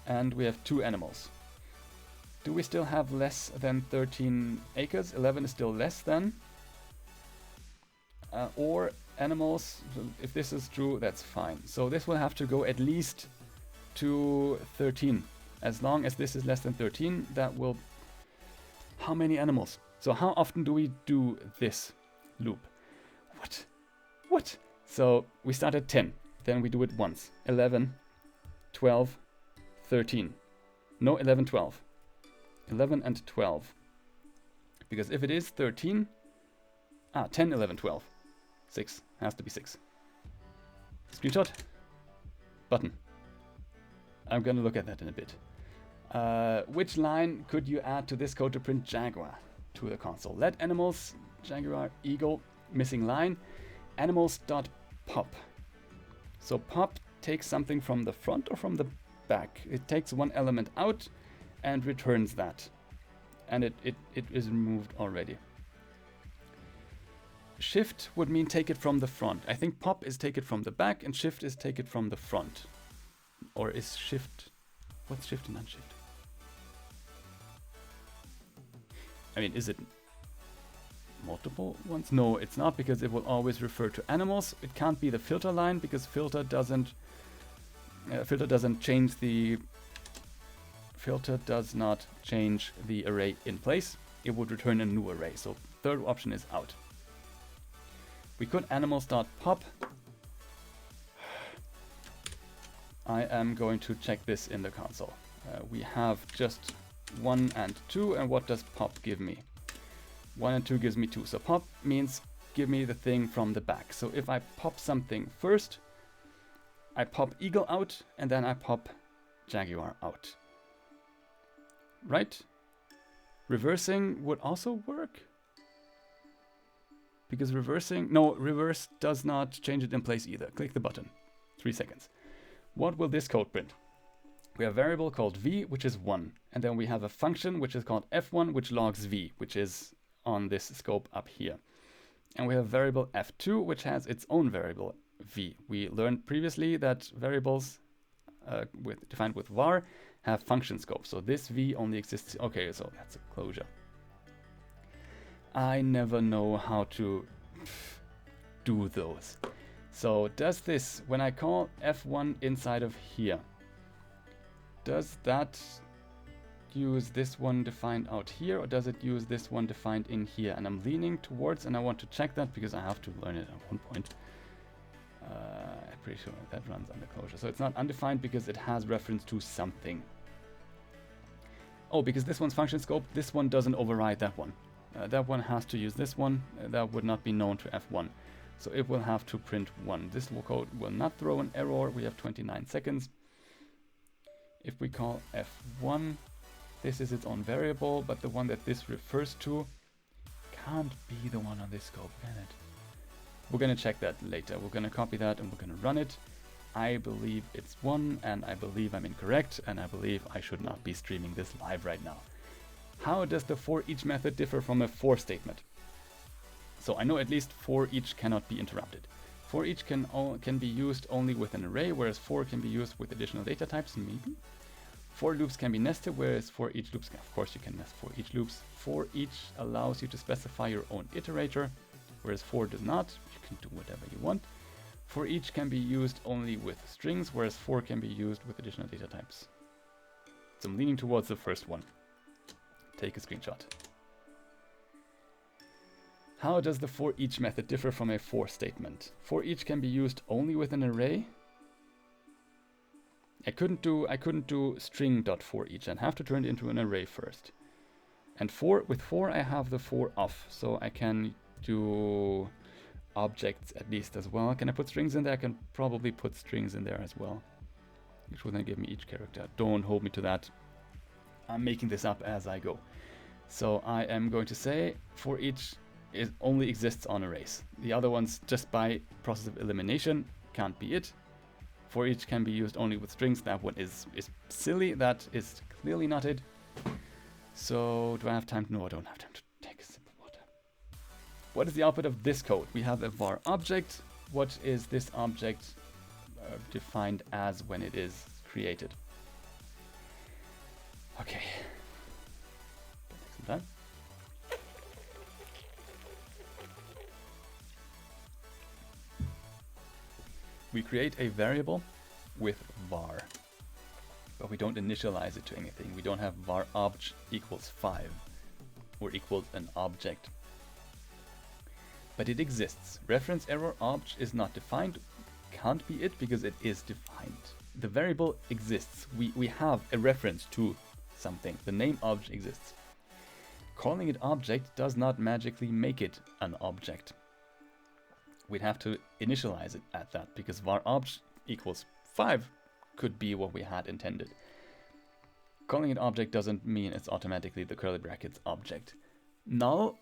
And we have 2 animals. Do we still have less than 13 acres? 11 is still less than. Or animals, if this is true, that's fine. So this will have to go at least to 13. As long as this is less than 13, that will... How many animals? So how often do we do this loop? What? So we start at 10. Then we do it once. 11, 12, 13. No, 11, 12. 11 and 12. Because if it is 13... 10, 11, 12. 6. Has to be 6. Screenshot. Button. I'm gonna look at that in a bit. Which line could you add to this code to print Jaguar to the console? Let animals, Jaguar, eagle, missing line, animals.pop. So pop takes something from the front or from the back. It takes one element out and returns that. And it is removed already. Shift would mean take it from the front. I think pop is take it from the back and shift is take it from the front. Or is shift... What's shift and unshift? I mean, is it multiple ones? No, it's not, because it will always refer to animals. It can't be the filter line because filter doesn't change the... Filter does not change the array in place. It would return a new array. So third option is out. We could animals.pop. I am going to check this in the console. We have just 1 and 2, and what does pop give me? 1 and 2 gives me 2. So pop means give me the thing from the back. So if I pop something first, I pop eagle out, and then I pop Jaguar out. Right? Reversing would also work. Because reversing... No, reverse does not change it in place either. Click the button. 3 seconds. What will this code print? We have a variable called v, which is 1. And then we have a function which is called f1, which logs v, which is on this scope up here. And we have a variable f2, which has its own variable v. We learned previously that variables defined with var have function scopes. So this v only exists... Okay, so that's a closure. I never know how to do those. So does this, when I call f1 inside of here, does that use this one defined out here, or does it use this one defined in here? And I'm leaning towards, and I want to check that because I have to learn it at one point. I'm pretty sure that runs under closure. So it's not undefined because it has reference to something. Oh, because this one's function scope, this one doesn't override that one. That one has to use this one. That would not be known to f1. So it will have to print 1. This code will not throw an error. We have 29 seconds. If we call f1, this is its own variable, but the one that this refers to can't be the one on this scope, can it? We're going to check that later. We're going to copy that and we're going to run it. I believe it's 1, and I believe I'm incorrect, and I believe I should not be streaming this live right now. How does the for each method differ from a for statement? So I know at least for each cannot be interrupted. For each can be used only with an array, whereas for can be used with additional data types, maybe. For loops can be nested, whereas for each loops can, of course you can nest for each loops. For each allows you to specify your own iterator, whereas for does not. You can do whatever you want. For each can be used only with strings, whereas for can be used with additional data types. So I'm leaning towards the first one. Take a screenshot. How does the for each method differ from a for statement? For each can be used only with an array. I couldn't do string.for each. I'd have to turn it into an array first. And with for I have the for off, so I can do objects at least as well. Can I put strings in there? I can probably put strings in there as well, which will then give me each character. Don't hold me to that. I'm making this up as I go. So I am going to say for each it only exists on arrays. The other ones, just by process of elimination, can't be it. For each can be used only with strings. That one is silly. That is clearly not it. So do I have time? No, I don't have time to take a sip of water. What is the output of this code? We have a var object. What is this object defined as when it is created? Okay. Take some time. We create a variable with var, but we don't initialize it to anything. We don't have var obj equals 5 or equals an object. But it exists. Reference error obj is not defined. Can't be it because it is defined. The variable exists. We have a reference to something. The name obj exists. Calling it object does not magically make it an object. We'd have to initialize it at that because var obj equals 5 could be what we had intended. Calling it object doesn't mean it's automatically the curly brackets object. Null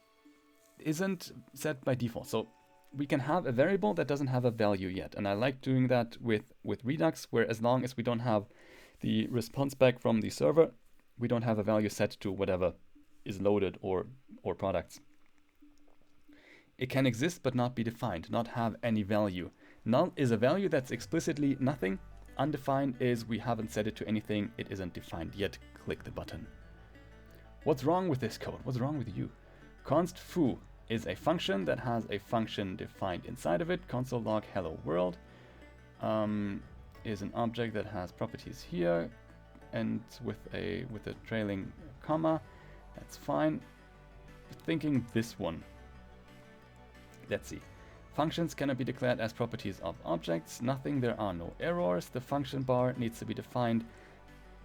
isn't set by default. So we can have a variable that doesn't have a value yet. And I like doing that with Redux, where as long as we don't have the response back from the server, we don't have a value set to whatever is loaded or products. It can exist but not be defined, not have any value. Null is a value that's explicitly nothing. Undefined is we haven't set it to anything, it isn't defined yet. Click the button. What's wrong with this code? What's wrong with you? Const foo is a function that has a function defined inside of it. Console log hello world is an object that has properties here and with a trailing comma. That's fine. Thinking this one. Let's see. Functions cannot be declared as properties of objects. Nothing, there are no errors. The function bar needs to be defined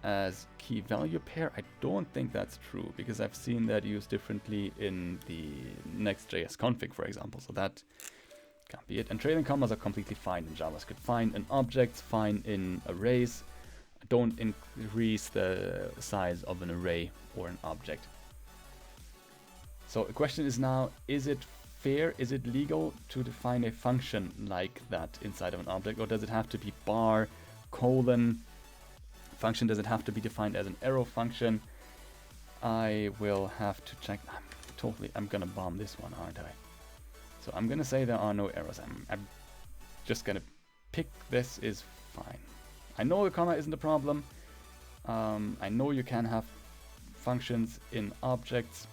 as key value pair. I don't think that's true because I've seen that used differently in the Next.js config, for example. So that can't be it. And trailing commas are completely fine in JavaScript. Fine in objects, fine in arrays. Don't increase the size of an array or an object. So the question is now, is it fair, is it legal to define a function like that inside of an object, or does it have to be bar, colon, function, does it have to be defined as an arrow function? I will have to check. I'm gonna bomb this one, aren't I? So I'm gonna say there are no errors. I'm just gonna pick this is fine. I know the comma isn't a problem. I know you can have functions in objects.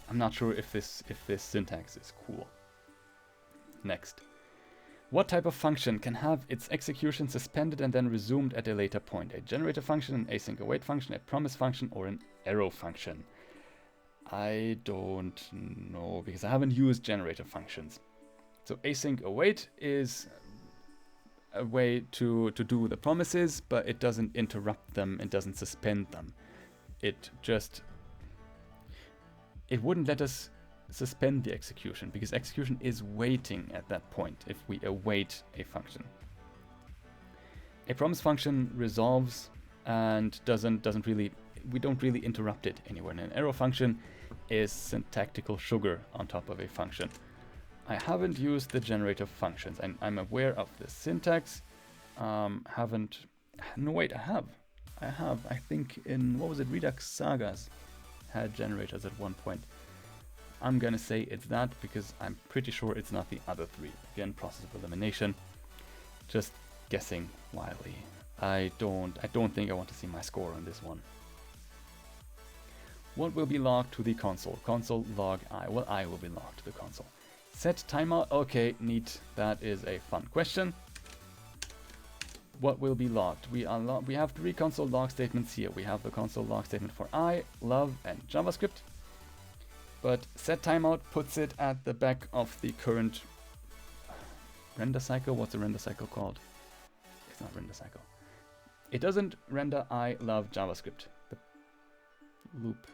I'm not sure if this syntax is cool. Next. What type of function can have its execution suspended and then resumed at a later point? A generator function, an async await function, a promise function, or an arrow function? I don't know because I haven't used generator functions. So async await is a way to do the promises, but it doesn't interrupt them, it doesn't suspend them. It wouldn't let us suspend the execution because execution is waiting at that point if we await a function. A promise function resolves and we don't really interrupt it anywhere. And an arrow function is syntactical sugar on top of a function. I haven't used the generator functions. I'm aware of the syntax. I have. I think in, what was it, Redux Sagas had generators at one point. I'm gonna say it's that because I'm pretty sure it's not the other three. Again, process of elimination. Just guessing wildly. I don't think I want to see my score on this one. What will be logged to the console? Console log I. Well, I will be logged to the console. Set timeout. Okay, neat. That is a fun question. What will be logged? We have 3 console log statements here. We have the console log statement for I, love, and JavaScript. But set timeout puts it at the back of the current render cycle. What's the render cycle called? It's not render cycle. It doesn't render I, love, JavaScript. The loop.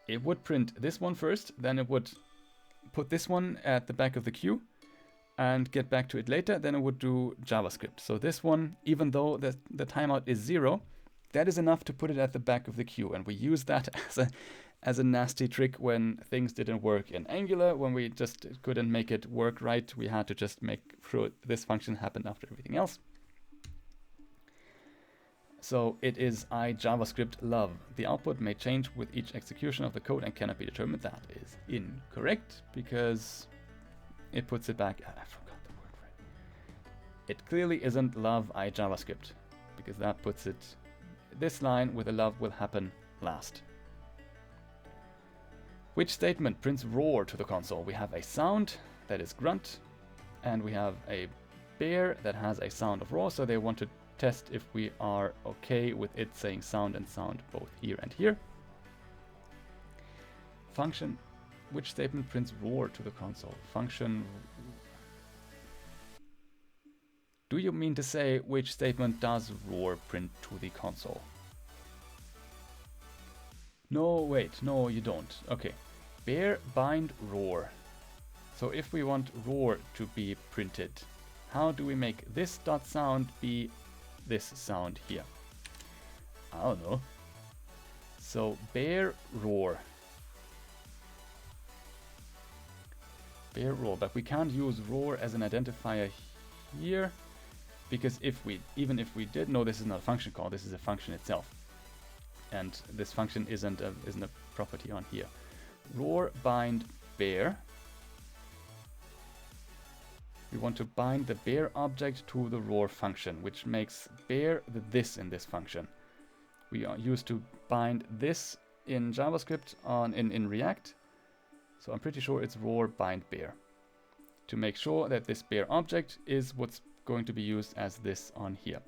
It would print this one first, then it would put this one at the back of the queue and get back to it later, then it would do JavaScript. So this one, even though the timeout is 0, that is enough to put it at the back of the queue, and we use that as a nasty trick when things didn't work in Angular, when we just couldn't make it work right. We had to just make sure this function happened after everything else. So it is JavaScript love. The output may change with each execution of the code and cannot be determined. That is incorrect because it puts it back. I forgot the word for it. It clearly isn't love JavaScript because that puts it. This line with a love will happen last. Which statement prints roar to the console? We have a sound that is grunt, and we have a bear that has a sound of roar, so they want to test if we are okay with it saying sound and sound both here and here. Function, which statement prints roar to the console? Function. Do you mean to say which statement does roar print to the console? No, wait, no you don't. Okay. Bear bind roar. So if we want roar to be printed, how do we make this dot sound be this sound here? I don't know. So bear roar. Bear roar, but we can't use roar as an identifier here because even if we did, no, this is not a function call, this is a function itself. And this function isn't a property on here. Roar bind bear. We want to bind the bear object to the roar function, which makes bear the this in this function. We are used to bind this in JavaScript in React. So I'm pretty sure it's roar bind bear to make sure that this bear object is what's going to be used as this on here.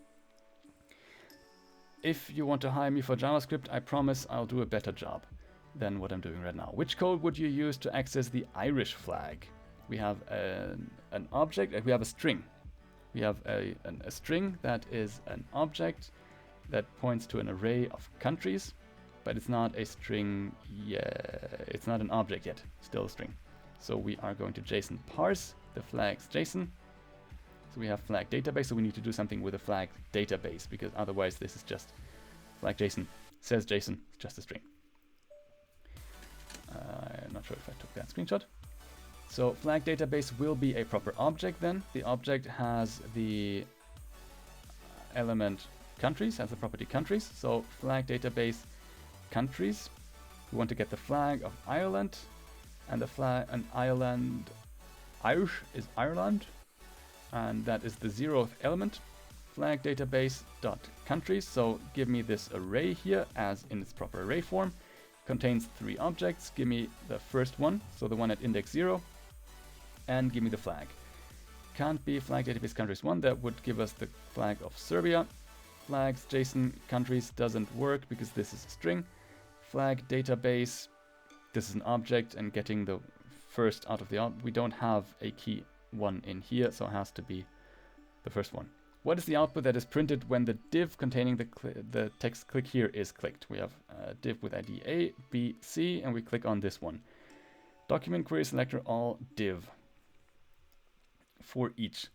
If you want to hire me for JavaScript, I promise I'll do a better job than what I'm doing right now. Which code would you use to access the Irish flag? We have an object, we have a string. We have a string that is an object that points to an array of countries, but it's not a string yet. It's not an object yet, still a string. So we are going to JSON parse the flags JSON. So we have flag database, so we need to do something with a flag database because otherwise this is just flag JSON, says JSON, it's just a string. I'm not sure if I took that screenshot. So flag database will be a proper object then. The object has the element countries, has the property countries. So flag database countries. We want to get the flag of Ireland, and the flag and Ireland, Irish is Ireland, and that is the 0th element. Flag database dot countries. So give me this array here as in its proper array form. Contains 3 objects. Give me the first one, so the one at index 0, and give me the flag. Can't be flag database countries 1, that would give us the flag of Serbia. Flags JSON countries doesn't work because this is a string. Flag database, this is an object, and getting the first out of the object, we don't have a key 1 in here, so it has to be the first one. What is the output that is printed when the div containing the text click here is clicked? We have a div with ID A, B, C, and we click on this one. Document query selector all div for each.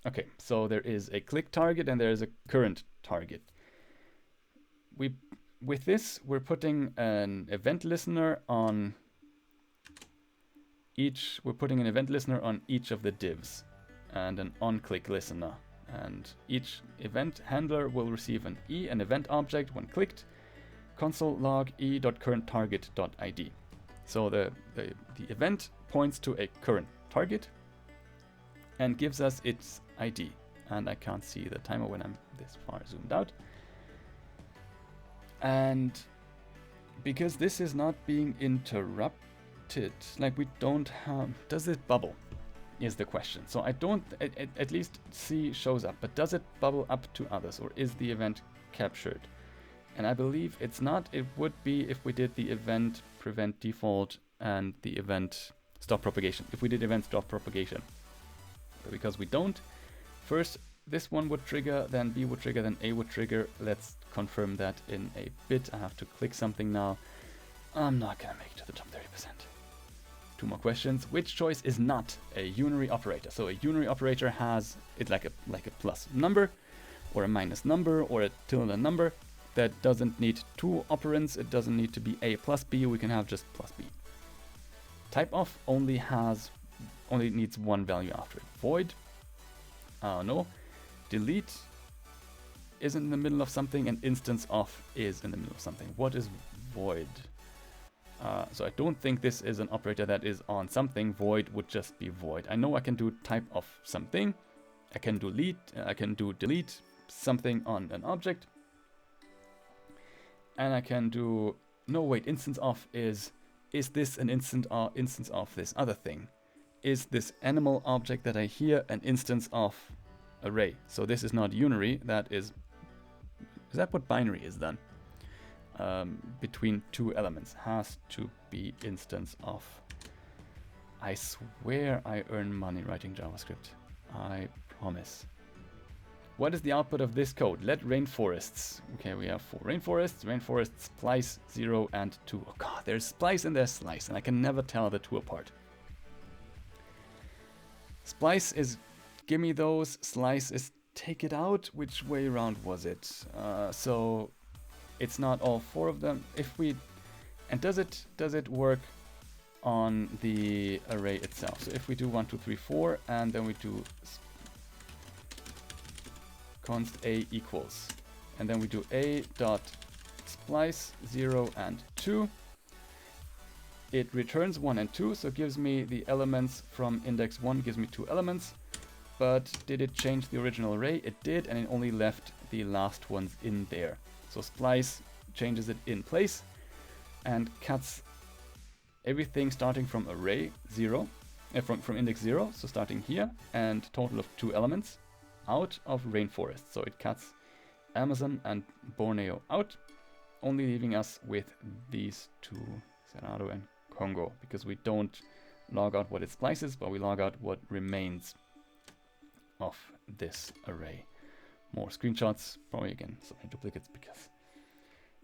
Okay, so there is a click target and there is a current target. With this, we're putting an event listener on each. We're putting an event listener on each of the divs and an on-click listener. And each event handler will receive an event object when clicked, console log e.currentTarget.id. So the event points to a current target and gives us its ID. And I can't see the timer when I'm this far zoomed out. And because this is not being interrupted, like we don't have, does it bubble? Is the question. So I don't, at least C shows up, but does it bubble up to others, or is the event captured? And I believe it's not. It would be if we did the event prevent default and the event stop propagation. If we did event stop propagation. But because we don't, first this one would trigger, then B would trigger, then A would trigger. Let's confirm that in a bit. I have to click something now. I'm not gonna make it to the top 30%. 2 more questions. Which choice is not a unary operator? So a unary operator has, it's like a plus number or a minus number or a tilde number. that doesn't need two operands. It doesn't need to be a plus b. We can have just plus b. Typeof only needs one value after it. Void, no. Delete is in the middle of something, and instance of is in the middle of something. What is void? So I don't think this is an operator that is on something. Void would just be void. I know I can do type of something. I can do delete something on an object. And I can do, no wait, instance of is this an instance of this other thing? Is this animal object that I hear an instance of array? So this is not unary, that is that what binary is then? Between two elements, has to be instance of. I swear I earn money writing JavaScript. I promise. What is the output of this code? Let rainforests. Okay, we have 4 rainforests. Rainforests splice 0 and 2. Oh god, there's splice and there's slice, and I can never tell the two apart. Splice is give me those. Slice is take it out. Which way around was it? So it's not all 4 of them. If we and does it work on the array itself? So if we do 1, 2, 3, 4, and then we do const a equals, and then we do a dot splice 0 and 2. It returns 1 and 2, so it gives me the elements from index 1, gives me 2 elements. But did it change the original array? It did, and it only left the last ones in there. So splice changes it in place and cuts everything starting from array 0, from index 0, so starting here, and total of 2 elements out of rainforest. So it cuts Amazon and Borneo out, only leaving us with these 2, Cerrado and Congo, because we don't log out what it splices, but we log out what remains of this array. More screenshots, probably again so many duplicates because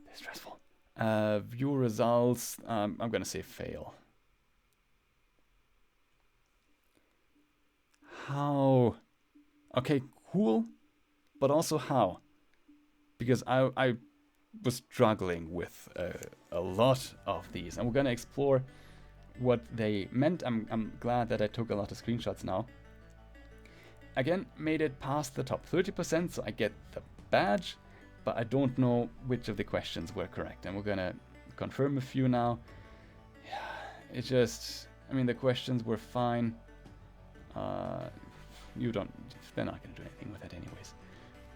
they're stressful. View results, I'm gonna say fail. How? Okay, cool, but also how? Because I was struggling with a lot of these, and we're gonna explore what they meant. I'm glad that I took a lot of screenshots now. Again, made it past the top 30%, so I get the badge, but I don't know which of the questions were correct, and we're gonna confirm a few now. Yeah, it just, I mean, the questions were fine. They're not gonna do anything with it anyways.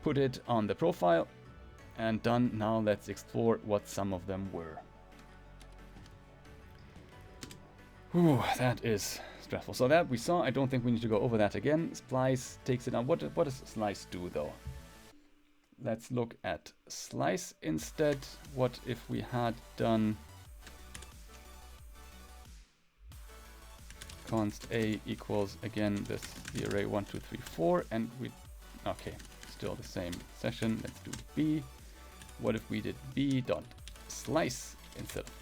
Put it on the profile, and done. Now let's explore what some of them were. Whew, that is stressful. So that we saw, I don't think we need to go over that again. Splice takes it on. What does slice do though? Let's look at slice instead. What if we had done const a equals, again, the array 1, 2, 3, 4, and we, okay, still the same session. Let's do b. What if we did b dot slice instead of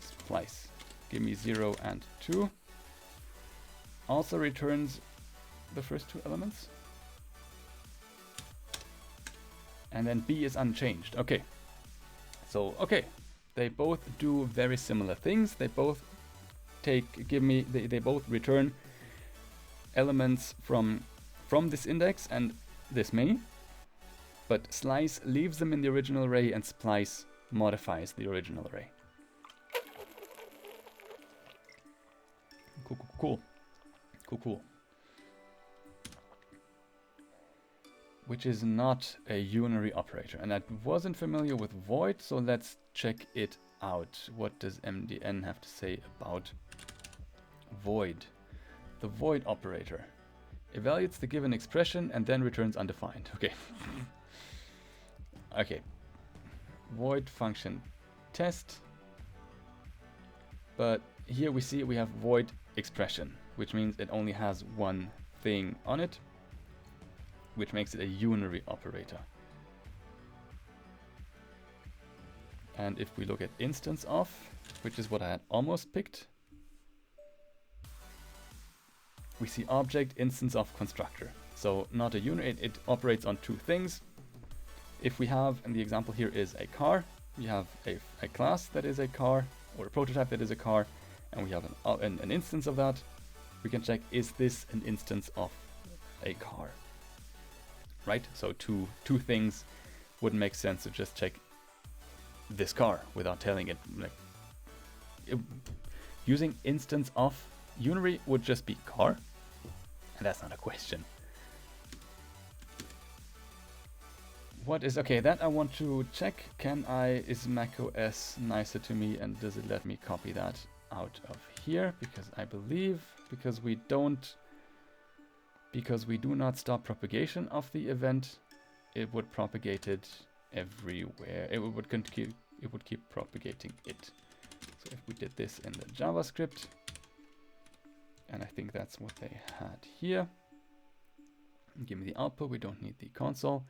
splice? Give me 0 and 2. Also returns the first 2 elements. And then b is unchanged. Okay. So, okay. They both do very similar things. They both they both return elements from this index and this many. But slice leaves them in the original array and splice modifies the original array. Cool. Which is not a unary operator. And I wasn't familiar with void, so let's check it out. What does MDN have to say about void? The void operator evaluates the given expression and then returns undefined. Okay. Okay. Void function test. But here we see we have void expression, which means it only has one thing on it, which makes it a unary operator. And if we look at instance of, which is what I had almost picked, we see object instance of constructor. So not a unary, it operates on 2 things. if we have, and the example here is a car, we have a class that is a car, or a prototype that is a car, and we have an instance of that, we can check, is this an instance of a car? Right? So two things wouldn't make sense to just check this car without telling it. Like, using instance of Unary would just be car, and that's not a question. What is, okay, that I want to check. Is macOS nicer to me, and does it let me copy that out of here? Because I believe, because we do not stop propagation of the event, it would propagate it everywhere. It would keep propagating it. So if we did this in the JavaScript, and I think that's what they had here. Give me the output. We don't need the console.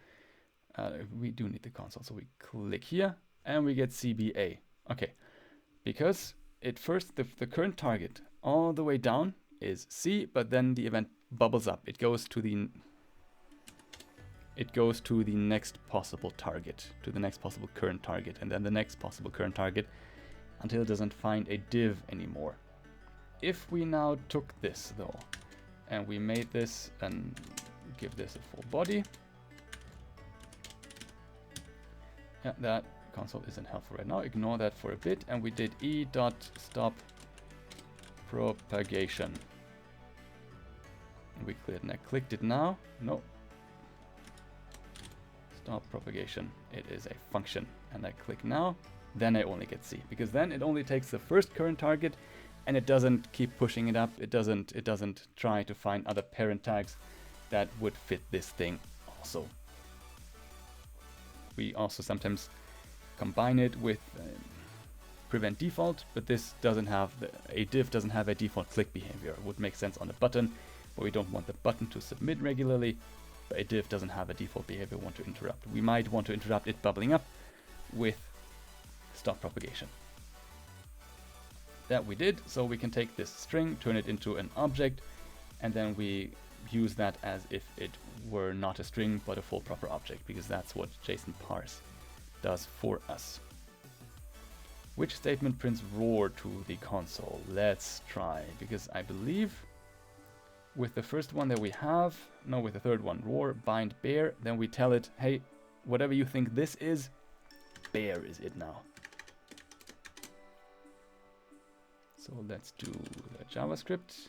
We do need the console, so we click here and we get CBA. Okay, because the current target all the way down is C, but then the event bubbles up. It goes to the next possible target, to the next possible current target, and then the next possible current target until it doesn't find a div anymore. If we now took this though, and we made this and give this a full body, yeah, that console isn't helpful right now. Ignore that for a bit, and we did e.stop propagation. And we cleared, and I clicked it now. No. Stop propagation. It is a function, and I click now. Then I only get C, because then it only takes the first current target, and it doesn't keep pushing it up. It doesn't try to find other parent tags that would fit this thing also. We also sometimes combine it with prevent default, but this doesn't have a div doesn't have a default click behavior. It would make sense on a button, but we don't want the button to submit regularly. But a div doesn't have a default behavior we want to interrupt. We might want to interrupt it bubbling up with stop propagation. That we did, so we can take this string, turn it into an object, and then we use that as if it were not a string but a full proper object, because that's what JSON parse does for us. Which statement prints roar to the console? Let's try, because I believe with the first one that we have, no, with the third one, roar bind bear, then we tell it, hey, whatever you think this is, bear is it now. So let's do the JavaScript.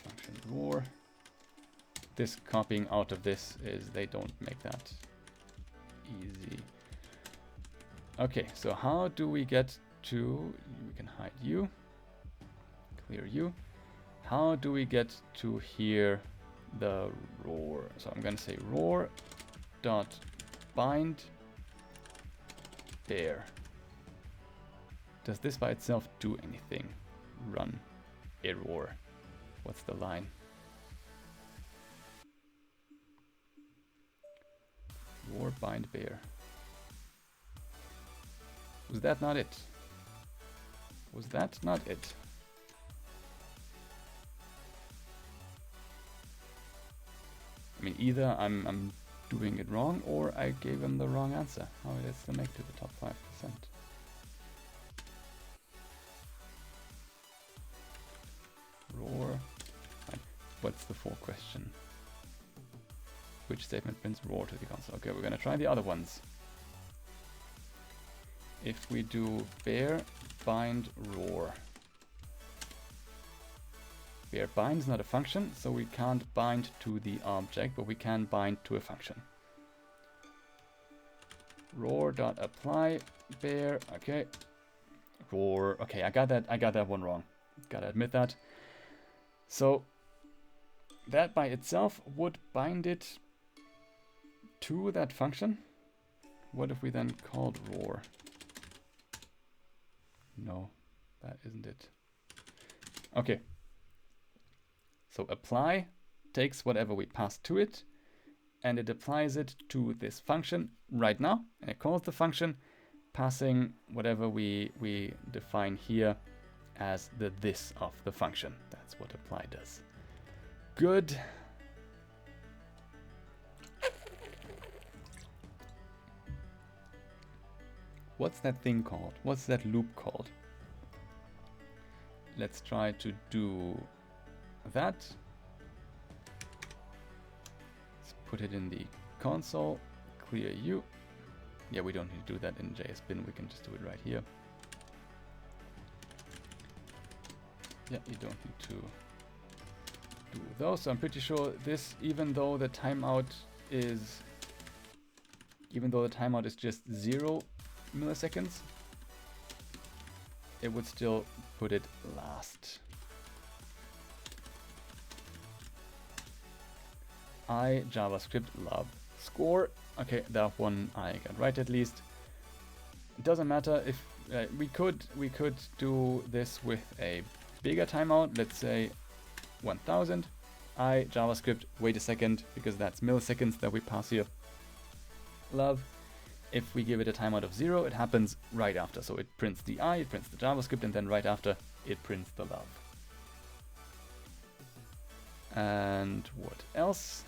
Function roar. This copying out of this is, they don't make that easy. Okay, so how do we get to, we can hide you, clear you. How do we get to hear the roar? So I'm going to say roar dot bind bear. Does this by itself do anything? Run error. What's the line? Roar bind bear. Was that not it? Was that not it? I mean, either I'm doing it wrong or I gave him the wrong answer. How it is to make to the top 5%. Roar. What's the for question? Which statement prints roar to the console? Okay, we're gonna try the other ones. If we do bear bind roar. Bear bind is not a function, so we can't bind to the object, but we can bind to a function. Roar.apply bear. Okay. Roar. Okay, I got that one wrong. Gotta admit that. So that by itself would bind it to that function. What if we then called roar? No, that isn't it. Okay. So apply takes whatever we pass to it, and it applies it to this function right now, and it calls the function passing whatever we define here as the this of the function. That's what apply does. Good. What's that thing called? What's that loop called? Let's try to do that. Let's put it in the console, clear U. Yeah, we don't need to do that in JSBin, we can just do it right here. Yeah, you don't need to do those. So I'm pretty sure this, even though the timeout is just 0 milliseconds, it would still put it last. JavaScript love score. Okay, that one I got right at least. It doesn't matter if we could do this with a bigger timeout. Let's say 1000. JavaScript wait a second, because that's milliseconds that we pass here. Love. If we give it a timeout of 0, it happens right after. So it prints the it prints the JavaScript, and then right after it prints the love. And what else?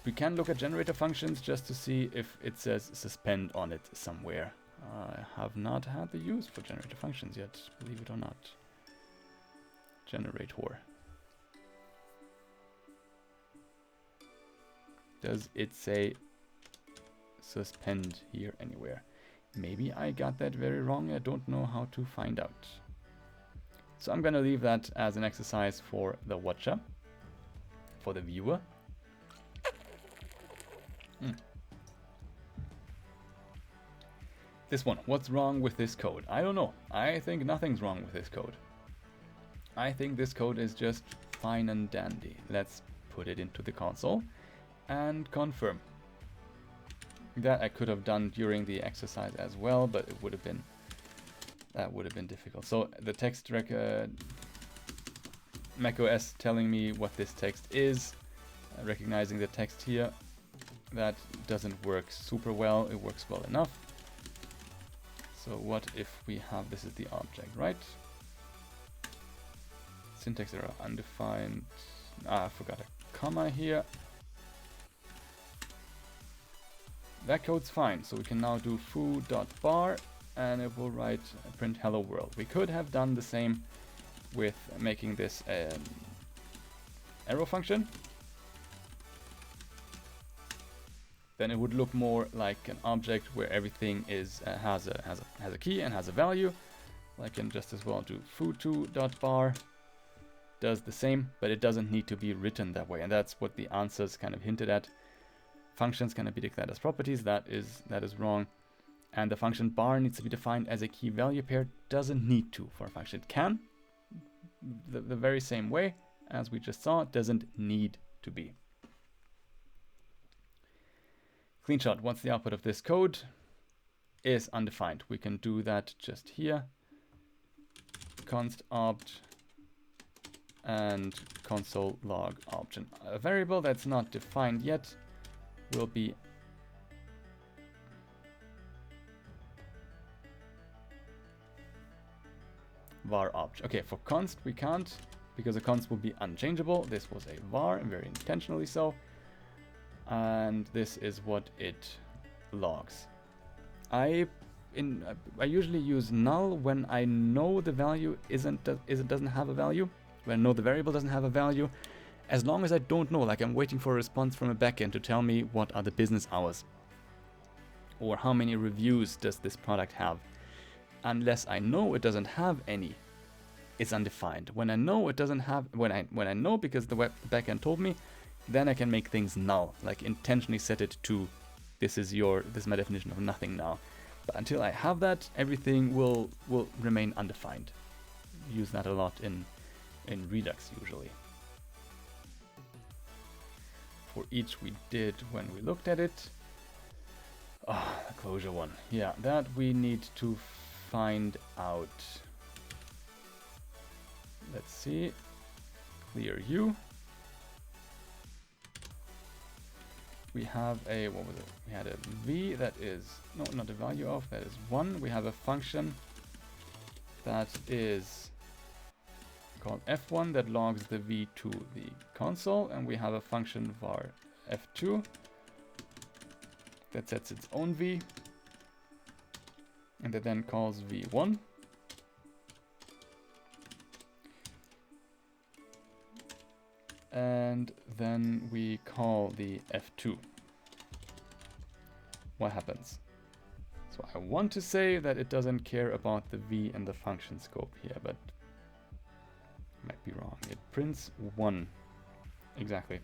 We can look at generator functions just to see if it says suspend on it somewhere. I have not had the use for generator functions yet, believe it or not. Generator. Does it say suspend here anywhere? Maybe I got that very wrong. I don't know how to find out. So I'm gonna leave that as an exercise for the watcher, for the viewer. This one, what's wrong with this code? I don't know. I think nothing's wrong with this code. I think this code is just fine and dandy. Let's put it into the console and confirm. That I could have done during the exercise as well, but it would have been difficult. So the text macOS telling me what this text is, recognizing the text here. That doesn't work super well. It works well enough. So what if we have, this is the object, right? Syntax error, undefined. I forgot a comma here. That code's fine. So we can now do foo.bar and it will write print hello world. We could have done the same with making this an arrow function. Then it would look more like an object where everything is has a key and has a value. I can just as well do foo2.bar. Does the same, but it doesn't need to be written that way, and that's what the answers kind of hinted at. Functions can be declared as properties. That is wrong, and the function bar needs to be defined as a key value pair. Doesn't need to for a function. It can, the very same way as we just saw. It doesn't need to be. Clean shot, what's the output of this code? Is undefined. We can do that just here. Const opt and console log option. A variable that's not defined yet will be var opt. Okay, for const we can't, because a const will be unchangeable. This was a var, very intentionally so. And this is what it logs. I usually use null when I know the value doesn't have a value. When I know the variable doesn't have a value, as long as I don't know, like I'm waiting for a response from a backend to tell me what are the business hours, or how many reviews does this product have. Unless I know it doesn't have any, it's undefined. When I know it doesn't have, when I know because the backend told me, then I can make things null, like intentionally set it to this is my definition of nothing now. But until I have that, everything will remain undefined. Use that a lot in Redux usually. For each we did when we looked at it. Oh, the closure one. Yeah, that we need to find out. Let's see. Clear U. We have a, what was it? We had a v that is, no, not a value of, that is 1. We have a function that is called f1 that logs the v to the console, and we have a function var f2 that sets its own v. and that then calls v1. And then we call the f2. What happens? So I want to say that it doesn't care about the v and the function scope here, but might be wrong. It prints 1. Exactly.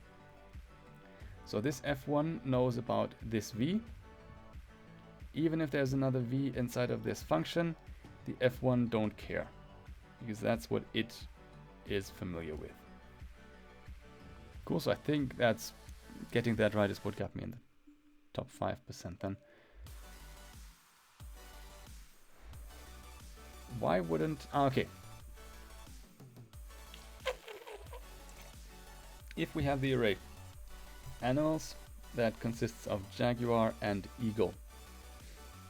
So this f1 knows about this v. Even if there's another v inside of this function, the f1 don't care, because that's what it is familiar with. Cool, so I think that's getting that right is what got me in the top 5% then. Why wouldn't... okay. If we have the array animals that consists of jaguar and eagle,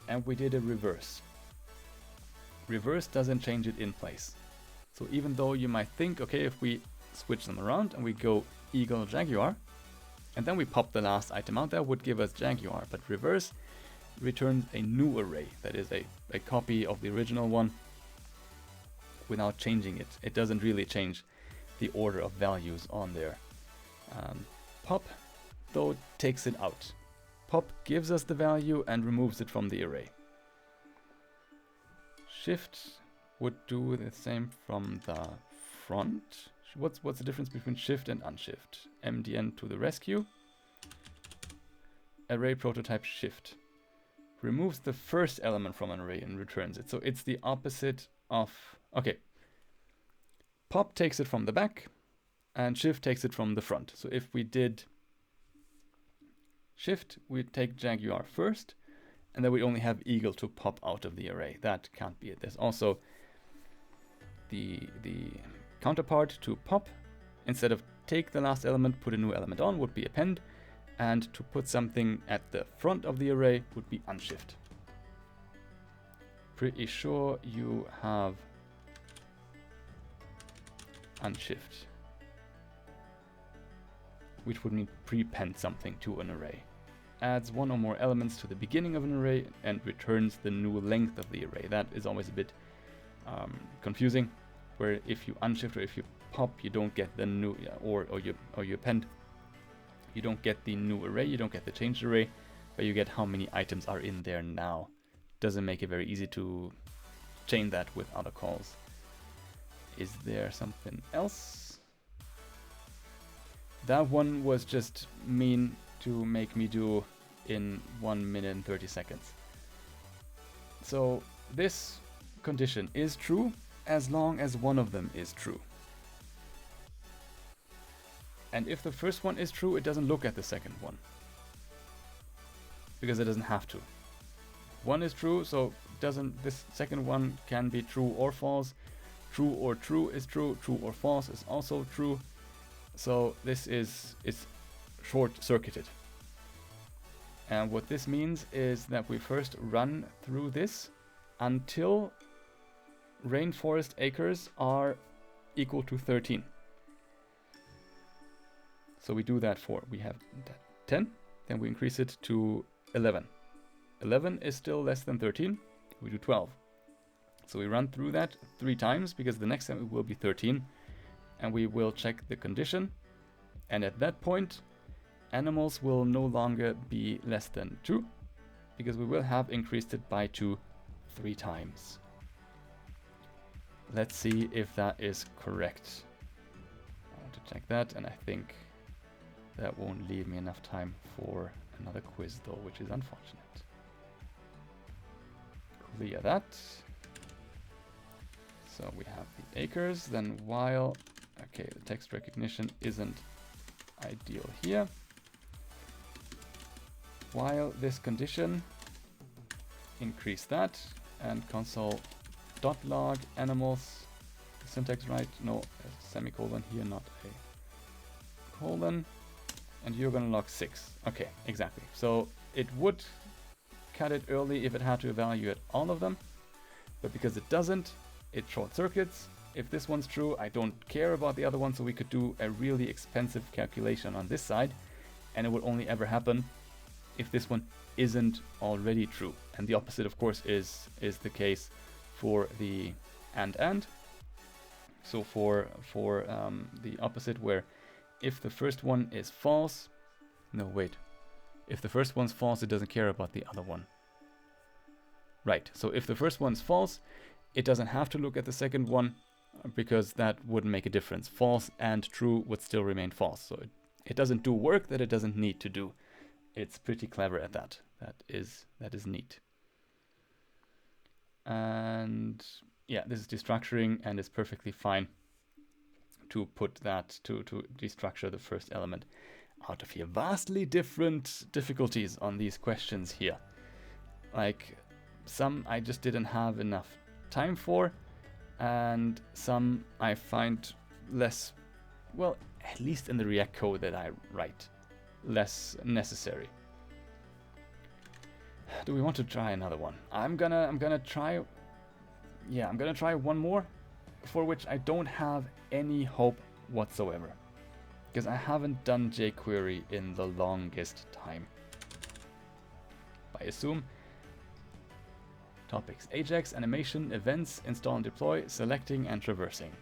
and we did a reverse. Reverse doesn't change it in place. So even though you might think, okay, if we switch them around and we go eagle jaguar, and then we pop the last item out, that would give us jaguar. But reverse returns a new array, that is a copy of the original one without changing it. It doesn't really change the order of values on there. Pop, though, takes it out. Pop gives us the value and removes it from the array. Shift would do the same from the front. What's the difference between shift and unshift? MDN to the rescue. Array prototype shift removes the first element from an array and returns it. So it's the opposite of... okay. Pop takes it from the back and shift takes it from the front. So if we did shift, we'd take jaguar first, and then we only have eagle to pop out of the array. That can't be it. There's also the counterpart to pop. Instead of take the last element, put a new element on, would be append, and to put something at the front of the array would be unshift. Pretty sure you have unshift, which would mean prepend something to an array. Adds one or more elements to the beginning of an array and returns the new length of the array. That is always a bit confusing, where if you unshift or if you pop, you don't get the new, or you append, you don't get the new array, you don't get the changed array, but you get how many items are in there now. Doesn't make it very easy to chain that with other calls. Is there something else? That one was just mean to make me do in 1 minute and 30 seconds. So this condition is true as long as one of them is true. And if the first one is true, it doesn't look at the second one, because it doesn't have to. One is true, so this second one can be true or false. True or true is true. True or false is also true. So this is short-circuited. And what this means is that we first run through this until rainforest acres are equal to 13. So we do that we have 10, then we increase it to 11. 11 is still less than 13, we do 12. So we run through that 3 times, because the next time it will be 13, and we will check the condition. And at that point, animals will no longer be less than 2, because we will have increased it by 2 3 times. Let's see if that is correct. I want to check that, and I think that won't leave me enough time for another quiz though, which is unfortunate. Clear that. So we have the acres, then while, okay, the text recognition isn't ideal here. While this condition, increase that, and console.log animals, syntax right, no, a semicolon here, not a colon, and you're gonna log 6. Okay, exactly. So it would cut it early if it had to evaluate all of them, but because it doesn't, it short circuits. If this one's true, I don't care about the other one, so we could do a really expensive calculation on this side, and it would only ever happen if this one isn't already true. And the opposite, of course, is the case for the and. So for the opposite, where if the first one is false, no, wait. If the first one's false, it doesn't care about the other one. Right, so if the first one's false, it doesn't have to look at the second one, because that wouldn't make a difference. False and true would still remain false. So it doesn't do work that it doesn't need to do. It's pretty clever at that. That is neat. And yeah, this is destructuring, and it's perfectly fine to put that to destructure the first element out of here. Vastly different difficulties on these questions here. Like, some I just didn't have enough time for, and some I find less, well, at least in the React code that I write, less necessary. Do we want to try another one? I'm gonna try, yeah, I'm gonna try one more, for which I don't have any hope whatsoever, because I haven't done jQuery in the longest time. I assume topics: Ajax, animation, events, install and deploy, selecting and traversing.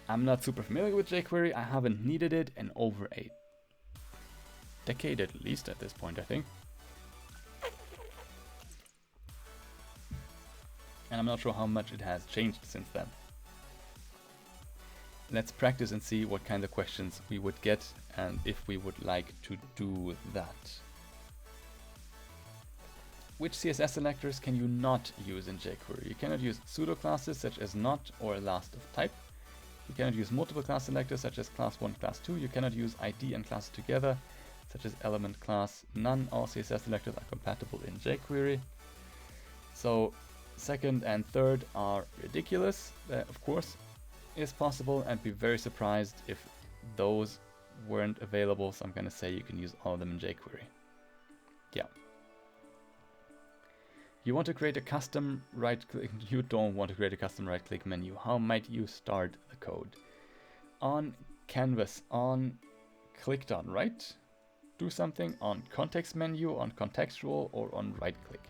I'm not super familiar with jQuery. I haven't needed it in over a decade at least at this point, I think. And I'm not sure how much it has changed since then. Let's practice and see what kind of questions we would get and if we would like to do that. Which CSS selectors can you not use in jQuery? You cannot use pseudo classes such as not or last of type. You cannot use multiple class selectors such as class 1, class 2. You cannot use ID and class together such as element class. None all CSS selectors are compatible in jQuery. So second and third are ridiculous. Of course is possible, and be very surprised if those weren't available. So I'm going to say you can use all of them in jQuery. Yeah. You want to create a custom right-click. You don't want to create a custom right-click menu. How might you start the code? On canvas, on clicked on right, do something, on context menu, on contextual, or on right-click.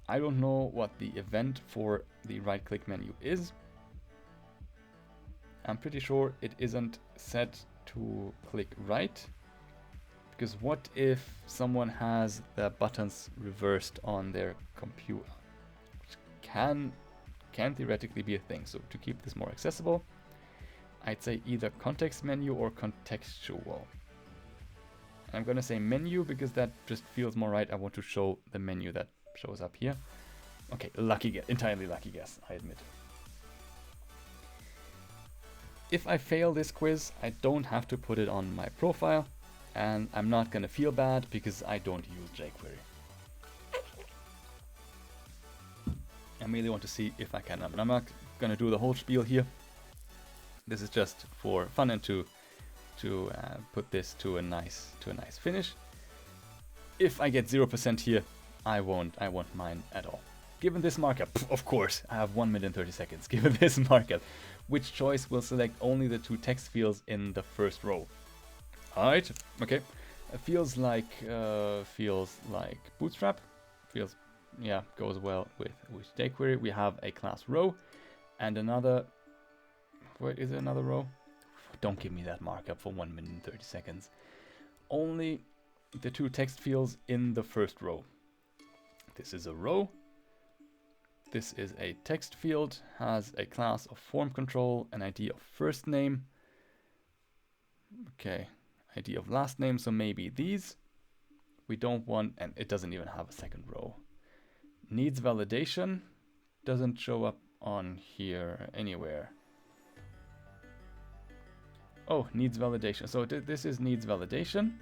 I don't know what the event for the right-click menu is. I'm pretty sure it isn't set to click right. Because what if someone has the buttons reversed on their computer? Which can theoretically be a thing. So to keep this more accessible, I'd say either context menu or contextual. And I'm gonna say menu because that just feels more right. I want to show the menu that shows up here. Okay, lucky guess, entirely lucky guess, I admit. If I fail this quiz, I don't have to put it on my profile. And I'm not gonna feel bad because I don't use jQuery. I merely want to see if I can. I'm not gonna do the whole spiel here. This is just for fun and to put this to a nice finish. If I get 0% here, I won't mind at all. Given this markup, of course, I have 1 minute and 30 seconds. Given this markup, which choice will select only the 2 text fields in the first row? Alright, okay. It feels like Bootstrap. Feels, yeah, goes well with jQuery. We have a class row and another. Wait, is it another row? Don't give me that markup for 1 minute and 30 seconds. Only the 2 text fields in the first row. This is a row. This is a text field, has a class of form control, an ID of first name. Okay. ID of last name, so maybe these. We don't want, and it doesn't even have a second row. Needs validation doesn't show up on here anywhere. Oh, needs validation. So this is needs validation,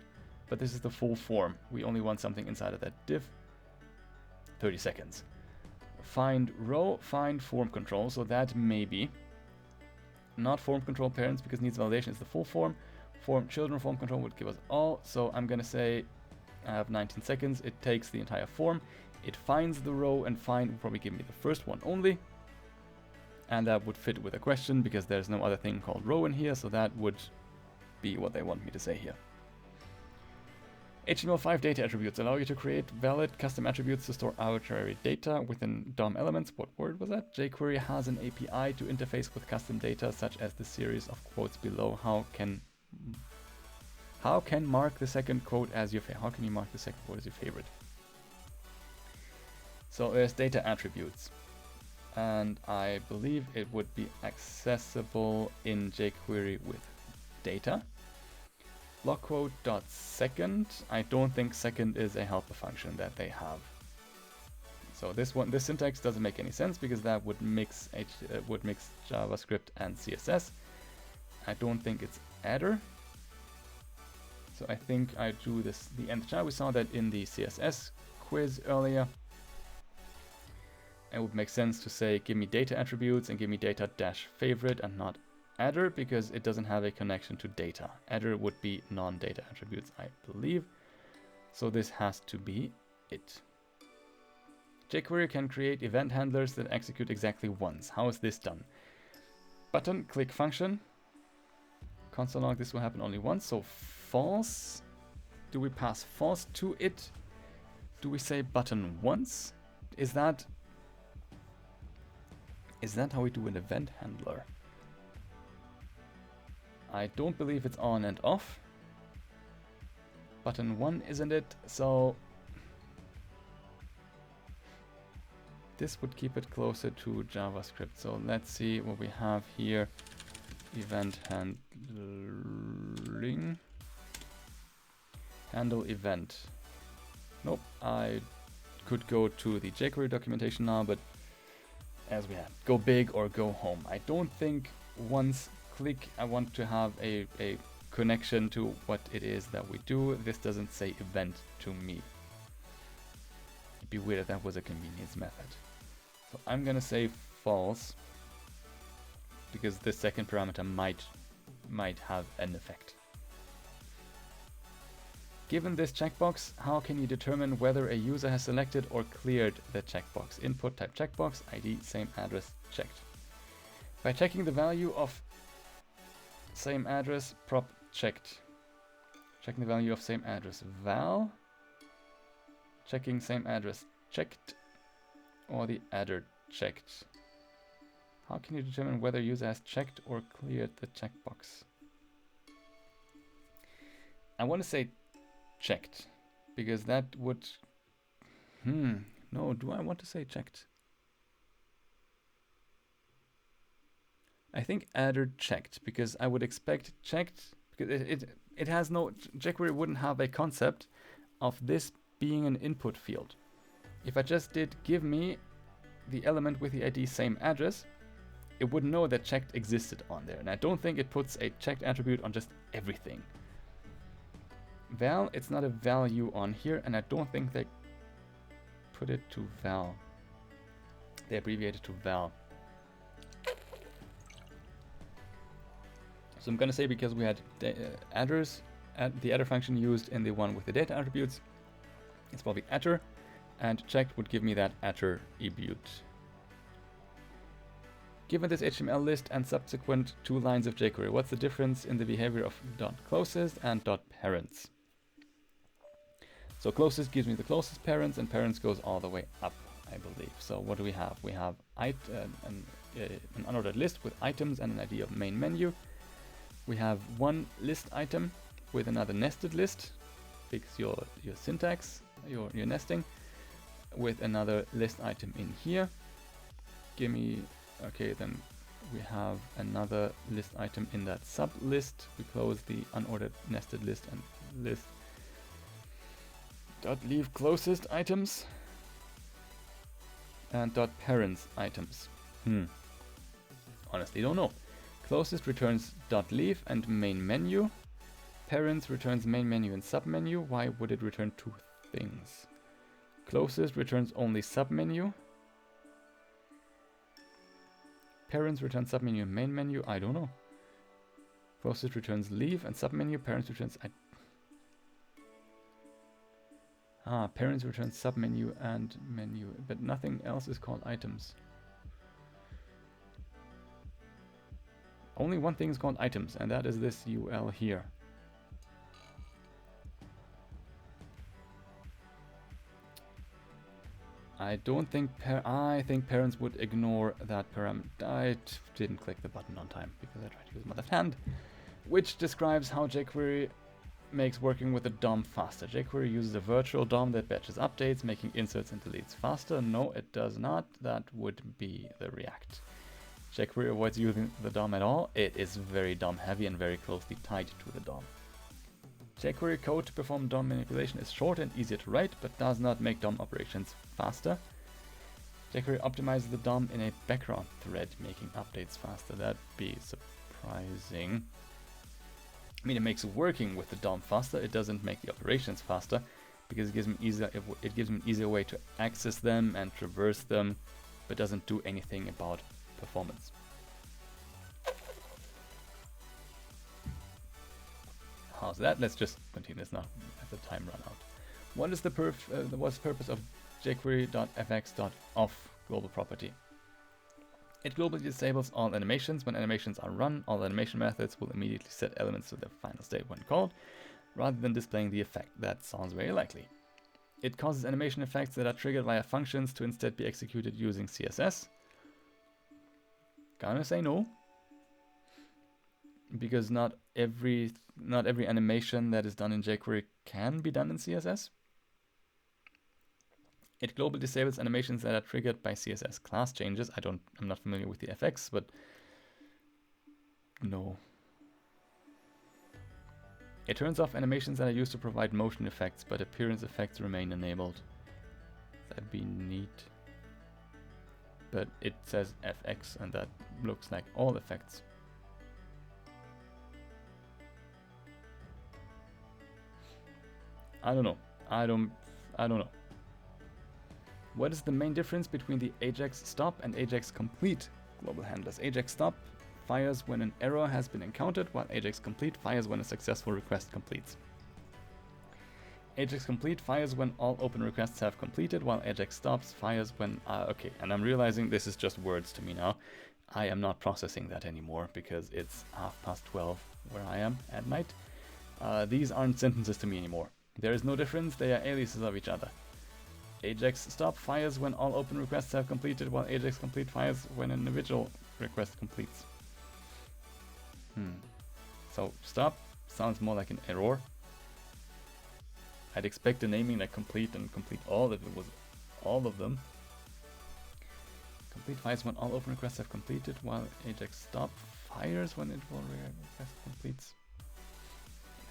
but this is the full form. We only want something inside of that div. 30 seconds. Find row, find form control. So that may be not form control parents because needs validation is the full form. Form children form control would give us all. So I'm gonna say I have 19 seconds. It takes the entire form. It finds the row and find will probably give me the first one only. And that would fit with a question because there's no other thing called row in here. So that would be what they want me to say here. HTML5 data attributes allow you to create valid custom attributes to store arbitrary data within DOM elements. What word was that? jQuery has an API to interface with custom data, such as the series of quotes below. How can mark the second quote as your favorite? How can you mark the second quote as your favorite? So there's data attributes, and I believe it would be accessible in jQuery with data. Blockquote.second. I don't think second is a helper function that they have. So this syntax doesn't make any sense because that would mix JavaScript and CSS. I don't think it's adder. So I think I drew the nth child. We saw that in the CSS quiz earlier. It would make sense to say give me data attributes and give me data-favorite and not adder, because it doesn't have a connection to data. Adder would be non-data attributes, I believe. So this has to be it. jQuery can create event handlers that execute exactly once. How is this done? Button click function. Console log, this will happen only once. So false. Do we pass false to it? Do we say button once? Is that how we do an event handler? I don't believe it's on and off. Button 1, isn't it? So this would keep it closer to JavaScript. So let's see what we have here. Event handling. Handle event. Nope, I could go to the jQuery documentation now, but as we have, go big or go home. I don't think once click I want to have a connection to what it is that we do. This doesn't say event to me. It'd be weird if that was a convenience method. So I'm gonna say false, because the second parameter might have an effect. Given this checkbox, how can you determine whether a user has selected or cleared the checkbox? Input type checkbox, ID same address checked. By checking the value of same address prop checked. Checking the value of same address val. Checking same address checked, or the adder checked. How can you determine whether user has checked or cleared the checkbox? I want to say checked, because that would... no, do I want to say checked? I think adder checked, because I would expect checked, because it has no... jQuery wouldn't have a concept of this being an input field. If I just did give me the element with the ID same address, it would know that checked existed on there. And I don't think it puts a checked attribute on just everything. Val, it's not a value on here, and I don't think they put it to val. They abbreviated to val. So I'm gonna say, because we had adders, the adder function used in the one with the data attributes, it's probably adder, and checked would give me that adder attribute. Given this HTML list and subsequent 2 lines of jQuery, what's the difference in the behavior of .closest and .parents? So closest gives me the closest parents, and parents goes all the way up, I believe. So what do we have? We have an unordered list with items and an ID of main menu. We have one list item with another nested list, fix your syntax, your nesting, with another list item in here. Give me, okay, then we have another list item in that sub list. We close the unordered nested list and list dot leave closest items and dot parents items. Honestly don't know. Closest returns dot leave and main menu. Parents returns main menu and sub menu. Why would it return 2 things? Closest returns only sub menu. Parents returns sub menu and main menu. I don't know. Closest returns leave and sub menu. Parents returns parents returns sub menu and menu, but nothing else is called items. Only one thing is called items, and that is this UL here. I don't think I think parents would ignore that parameter. I didn't click the button on time because I tried to use my left hand, which describes how jQuery makes working with the DOM faster. jQuery uses a virtual DOM that batches updates, making inserts and deletes faster. No, it does not. That would be the React. jQuery avoids using the DOM at all. It is very DOM heavy and very closely tied to the DOM. jQuery code to perform DOM manipulation is short and easier to write, but does not make DOM operations faster. jQuery optimizes the DOM in a background thread, making updates faster. That'd be surprising. I mean, it makes working with the DOM faster. It doesn't make the operations faster because it gives them an easier way to access them and traverse them, but doesn't do anything about performance. How's that? Let's just continue this now as the time run out. What is the what's the purpose of jQuery.fx.off global property? It globally disables all animations. When animations are run, all animation methods will immediately set elements to their final state when called, rather than displaying the effect. That sounds very likely. It causes animation effects that are triggered via functions to instead be executed using CSS. Gonna say no. Because not every animation that is done in jQuery can be done in CSS. It globally disables animations that are triggered by CSS class changes. I'm not familiar with the FX, but no. It turns off animations that are used to provide motion effects, but appearance effects remain enabled. That'd be neat. But it says FX, and that looks like all effects. I don't know. I don't know. What is the main difference between the Ajax stop and Ajax complete global handlers? Ajax stop fires when an error has been encountered, while Ajax complete fires when a successful request completes. Ajax complete fires when all open requests have completed, while Ajax stops fires when... okay, and I'm realizing this is just words to me now. I am not processing that anymore because it's 12:30 where I am at night. These aren't sentences to me anymore. There is no difference, they are aliases of each other. Ajax stop fires when all open requests have completed, while Ajax complete fires when an individual request completes. So stop sounds more like an error. I'd expect a naming like complete and complete all if it was all of them. Complete fires when all open requests have completed, while Ajax stop fires when individual request completes.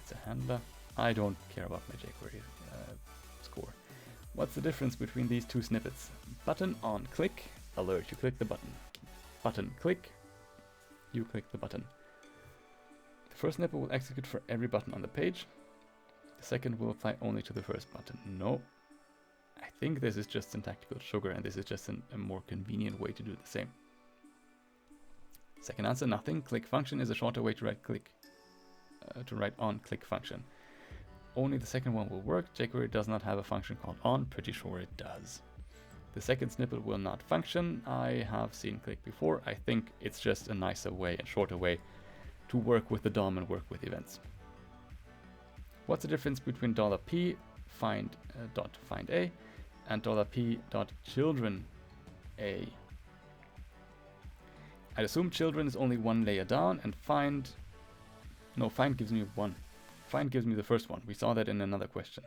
It's a handler. I don't care about my jQuery score. What's the difference between these two snippets? Button on click, alert, you click the button. Button click, you click the button. The first snippet will execute for every button on the page. The second will apply only to the first button. No. I think this is just syntactical sugar and this is just a more convenient way to do the same. Second answer, nothing. Click function is a shorter way to write on click function. Only the second one will work. jQuery does not have a function called on. Pretty sure it does. The second snippet will not function. I have seen click before. I think it's just a nicer way and shorter way to work with the DOM and work with events. What's the difference between $p find .find a and $p children a? I'd assume children is only one layer down and find gives me one. Find gives me the first one. We saw that in another question.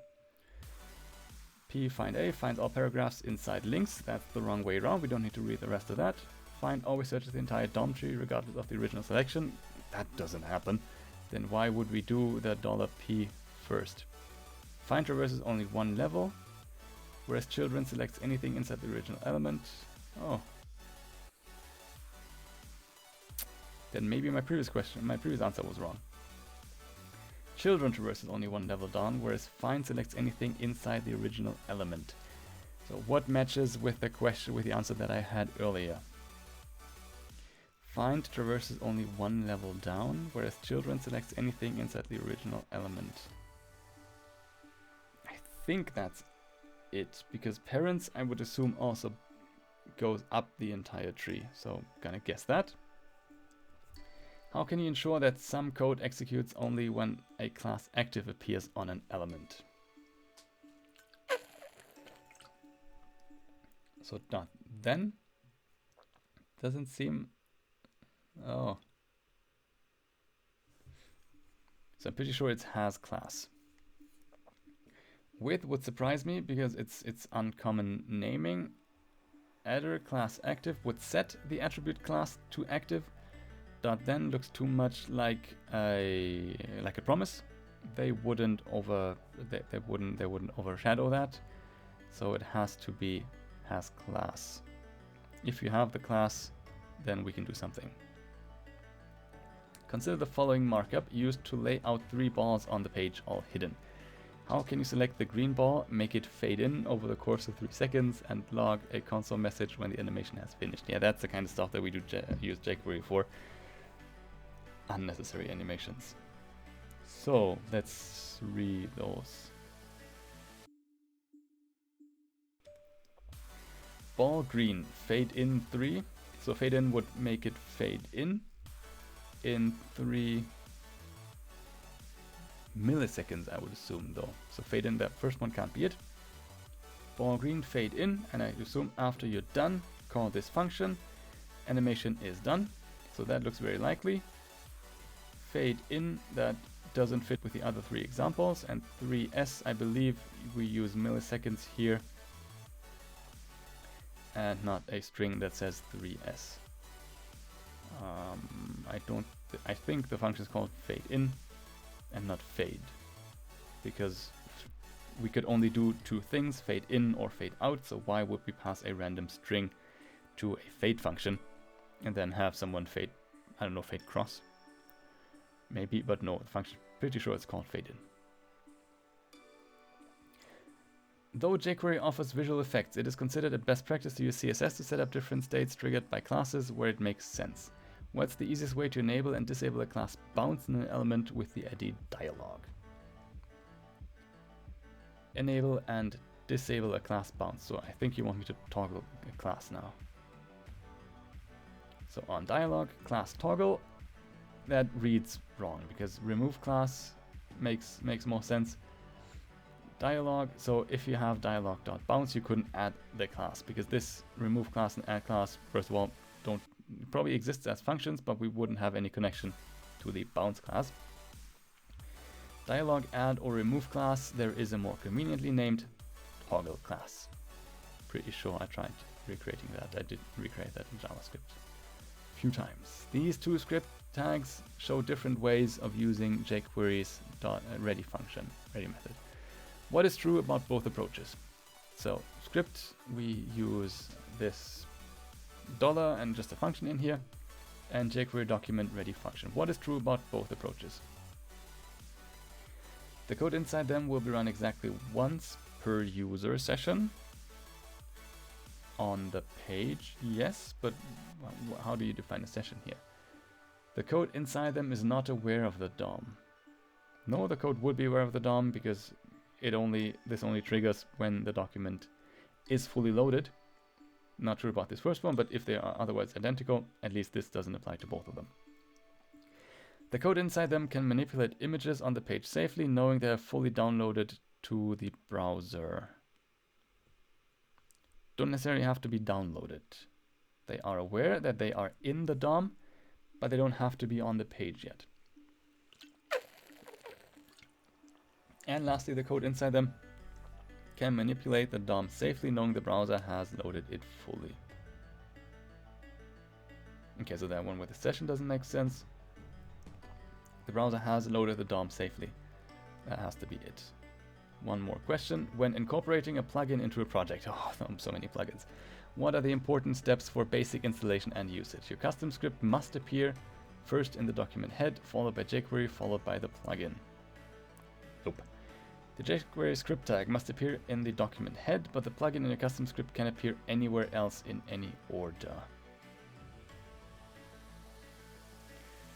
P find a finds all paragraphs inside links. That's the wrong way around. We don't need to read the rest of that. Find always searches the entire DOM tree regardless of the original selection. That doesn't happen. Then why would we do the $p first? Find traverses only one level, whereas children selects anything inside the original element. Oh. Then maybe my previous answer was wrong. Children traverses only one level down, whereas find selects anything inside the original element. So what matches with the answer that I had earlier? Find traverses only one level down, whereas children selects anything inside the original element. I think that's it, because parents, I would assume, also goes up the entire tree. So gonna guess that. How can you ensure that some code executes only when a class active appears on an element? So dot then doesn't seem, oh. So I'm pretty sure it has class. With would surprise me because it's uncommon naming. Adder class active would set the attribute class to active. Dot then looks too much like a promise. They wouldn't overshadow that. So it has to be has class. If you have the class, then we can do something. Consider the following markup used to lay out 3 balls on the page, all hidden. How can you select the green ball, make it fade in over the course of 3 seconds, and log a console message when the animation has finished? Yeah, that's the kind of stuff that we do use jQuery for. Unnecessary animations. So let's read those. Ball green, fade in 3. So fade in would make it fade in 3 milliseconds, I would assume, though. So fade in, that first one can't be it. Ball green, fade in, and I assume after you're done, call this function. Animation is done, so that looks very likely. Fade in, that doesn't fit with the other 3 examples, and 3s, I believe we use milliseconds here, and not a string that says 3s. I think the function is called fade in and not fade, because we could only do 2 things, fade in or fade out, so why would we pass a random string to a fade function and then have someone fade, I don't know, fade cross? Maybe, but no, the function, pretty sure it's called fade in. Though jQuery offers visual effects, it is considered a best practice to use CSS to set up different states triggered by classes where it makes sense. What's the easiest way to enable and disable a class bounce in an element with the ID dialog? Enable and disable a class bounce. So I think you want me to toggle a class now. So on dialog, class toggle, that reads wrong because remove class makes more sense. Dialog, so if you have dialog.bounce, you couldn't add the class because this remove class and add class, first of all, probably exists as functions, but we wouldn't have any connection to the bounce class. Dialog add or remove class, there is a more conveniently named toggle class. Pretty sure I tried recreating that. I did recreate that in JavaScript a few times. These 2 script tags show different ways of using jQuery's ready function, ready method. What is true about both approaches? So script, we use this dollar and just a function in here, and jQuery document ready function. What is true about both approaches? The code inside them will be run exactly once per user session on the page, yes, but how do you define a session here? The code inside them is not aware of the DOM. No, the code would be aware of the DOM because this only triggers when the document is fully loaded. Not sure about this first one, but if they are otherwise identical, at least this doesn't apply to both of them. The code inside them can manipulate images on the page safely, knowing they are fully downloaded to the browser. Don't necessarily have to be downloaded. They are aware that they are in the DOM, but they don't have to be on the page yet. And lastly, the code inside them can manipulate the DOM safely, knowing the browser has loaded it fully. Okay, so that one with the session doesn't make sense. The browser has loaded the DOM safely. That has to be it. One more question. When incorporating a plugin into a project, so many plugins, what are the important steps for basic installation and usage? Your custom script must appear first in the document head, followed by jQuery, followed by the plugin. Nope. The jQuery script tag must appear in the document head, but the plugin in your custom script can appear anywhere else in any order.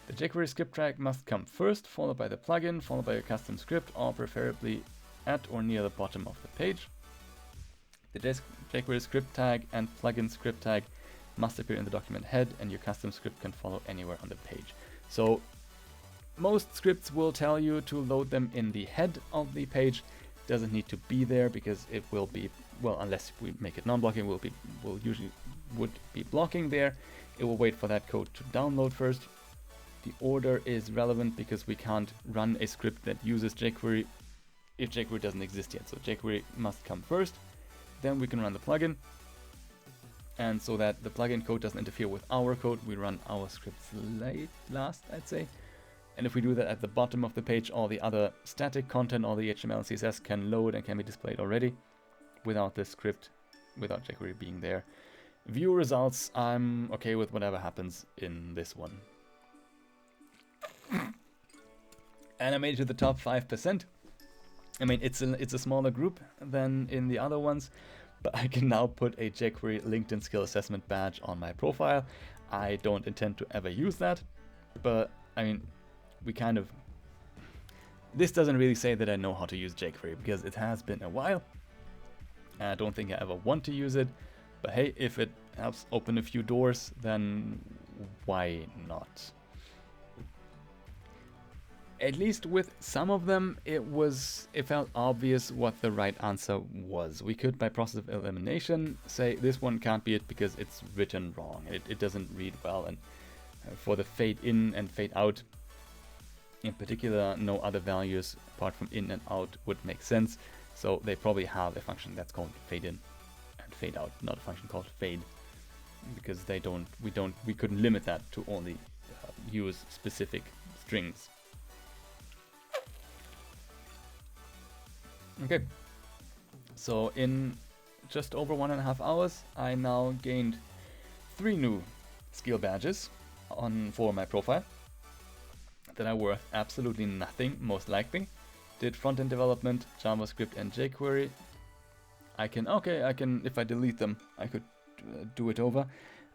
The jQuery script tag must come first, followed by the plugin, followed by your custom script, or preferably at or near the bottom of the page. The jQuery script tag and plugin script tag must appear in the document head, and your custom script can follow anywhere on the page. So most scripts will tell you to load them in the head of the page. Doesn't need to be there because it will be well, unless we make it non-blocking, would be blocking there. It will wait for that code to download first. The order is relevant because we can't run a script that uses jQuery if jQuery doesn't exist yet. So jQuery must come first, then we can run the plugin. And so that the plugin code doesn't interfere with our code, we run our scripts last, I'd say. And if we do that at the bottom of the page, all the other static content, all the HTML and CSS can load and can be displayed already without the script, without jQuery being there. View results, I'm okay with whatever happens in this one. And I made it to the top 5%. I mean, it's a smaller group than in the other ones, but I can now put a jQuery LinkedIn skill assessment badge on my profile. I don't intend to ever use that, but I mean, this doesn't really say that I know how to use jQuery, because it has been a while. And I don't think I ever want to use it, but hey, if it helps open a few doors, then why not? At least with some of them, it felt obvious what the right answer was. We could, by process of elimination, say this one can't be it because it's written wrong. It doesn't read well, and for the fade in and fade out, in particular, no other values apart from in and out would make sense. So they probably have a function that's called fade in and fade out, not a function called fade, because we couldn't limit that to only use specific strings. Okay, so in just over 1.5 hours, I now gained 3 new skill badges for my profile that are worth absolutely nothing, most likely. Did front-end development, JavaScript and jQuery. I can, if I delete them, I could do it over.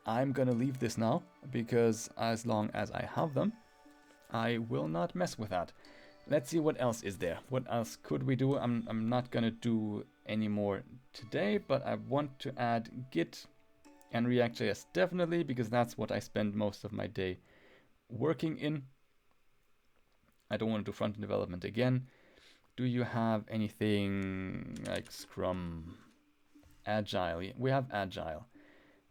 I'm gonna leave this now, because as long as I have them, I will not mess with that. Let's see what else is there. What else could we do? I'm not gonna do any more today, but I want to add Git and React.js definitely, because that's what I spend most of my day working in. I don't want to do front-end development again. Do you have anything like Scrum, Agile? We have Agile.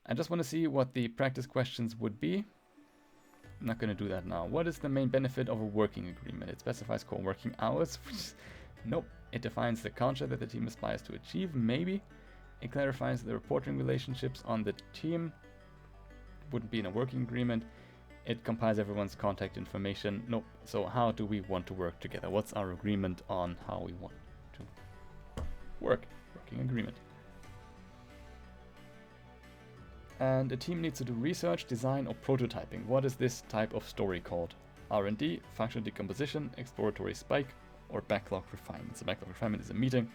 I just want to see what the practice questions would be. I'm not going to do that now. What is the main benefit of a working agreement? It specifies core working hours. Nope. It defines the culture that the team aspires to achieve. Maybe. It clarifies the reporting relationships on the team. Wouldn't be in a working agreement. It compiles everyone's contact information. Nope. So how do we want to work together? What's our agreement on how we want to work? Working agreement. And a team needs to do research, design, or prototyping. What is this type of story called? R&D, functional decomposition, exploratory spike, or backlog refinement. So backlog refinement is a meeting.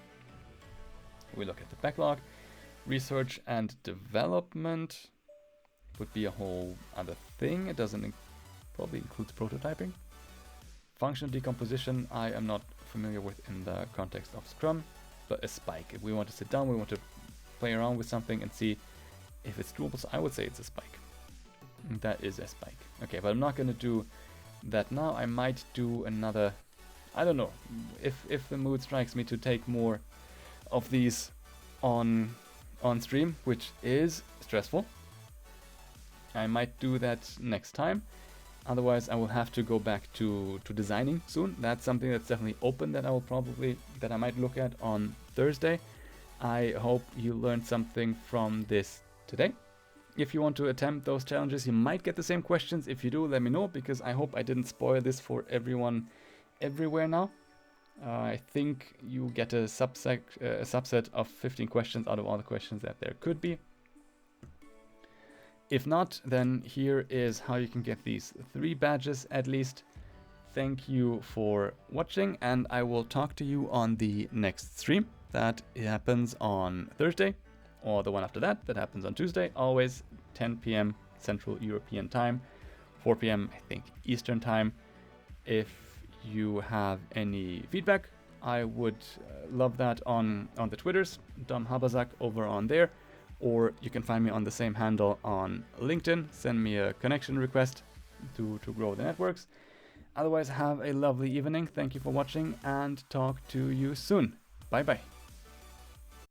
We look at the backlog. Research and development would be a whole other thing. It doesn't probably includes prototyping. Functional decomposition I am not familiar with in the context of Scrum, but a spike. If we want to sit down, we want to play around with something and see if it's doable. So I would say it's a spike. That is a spike. Okay, but I'm not going to do that now. I might do another, I don't know, if the mood strikes me to take more of these on stream, which is stressful. I might do that next time. Otherwise, I will have to go back to designing soon. That's something that's definitely open that I might look at on Thursday. I hope you learned something from this today. If you want to attempt those challenges, you might get the same questions. If you do, let me know, because I hope I didn't spoil this for everyone everywhere now. I think you get a subset of 15 questions out of all the questions that there could be. If not, then here is how you can get these 3 badges at least. Thank you for watching, and I will talk to you on the next stream. That happens on Thursday, or the one after that happens on Tuesday, always 10 p.m. Central European Time, 4 p.m. I think Eastern Time. If you have any feedback, I would love that on the Twitters, Dom Habazak over on there. Or you can find me on the same handle on LinkedIn. Send me a connection request to grow the networks. Otherwise, have a lovely evening. Thank you for watching, and talk to you soon. Bye bye.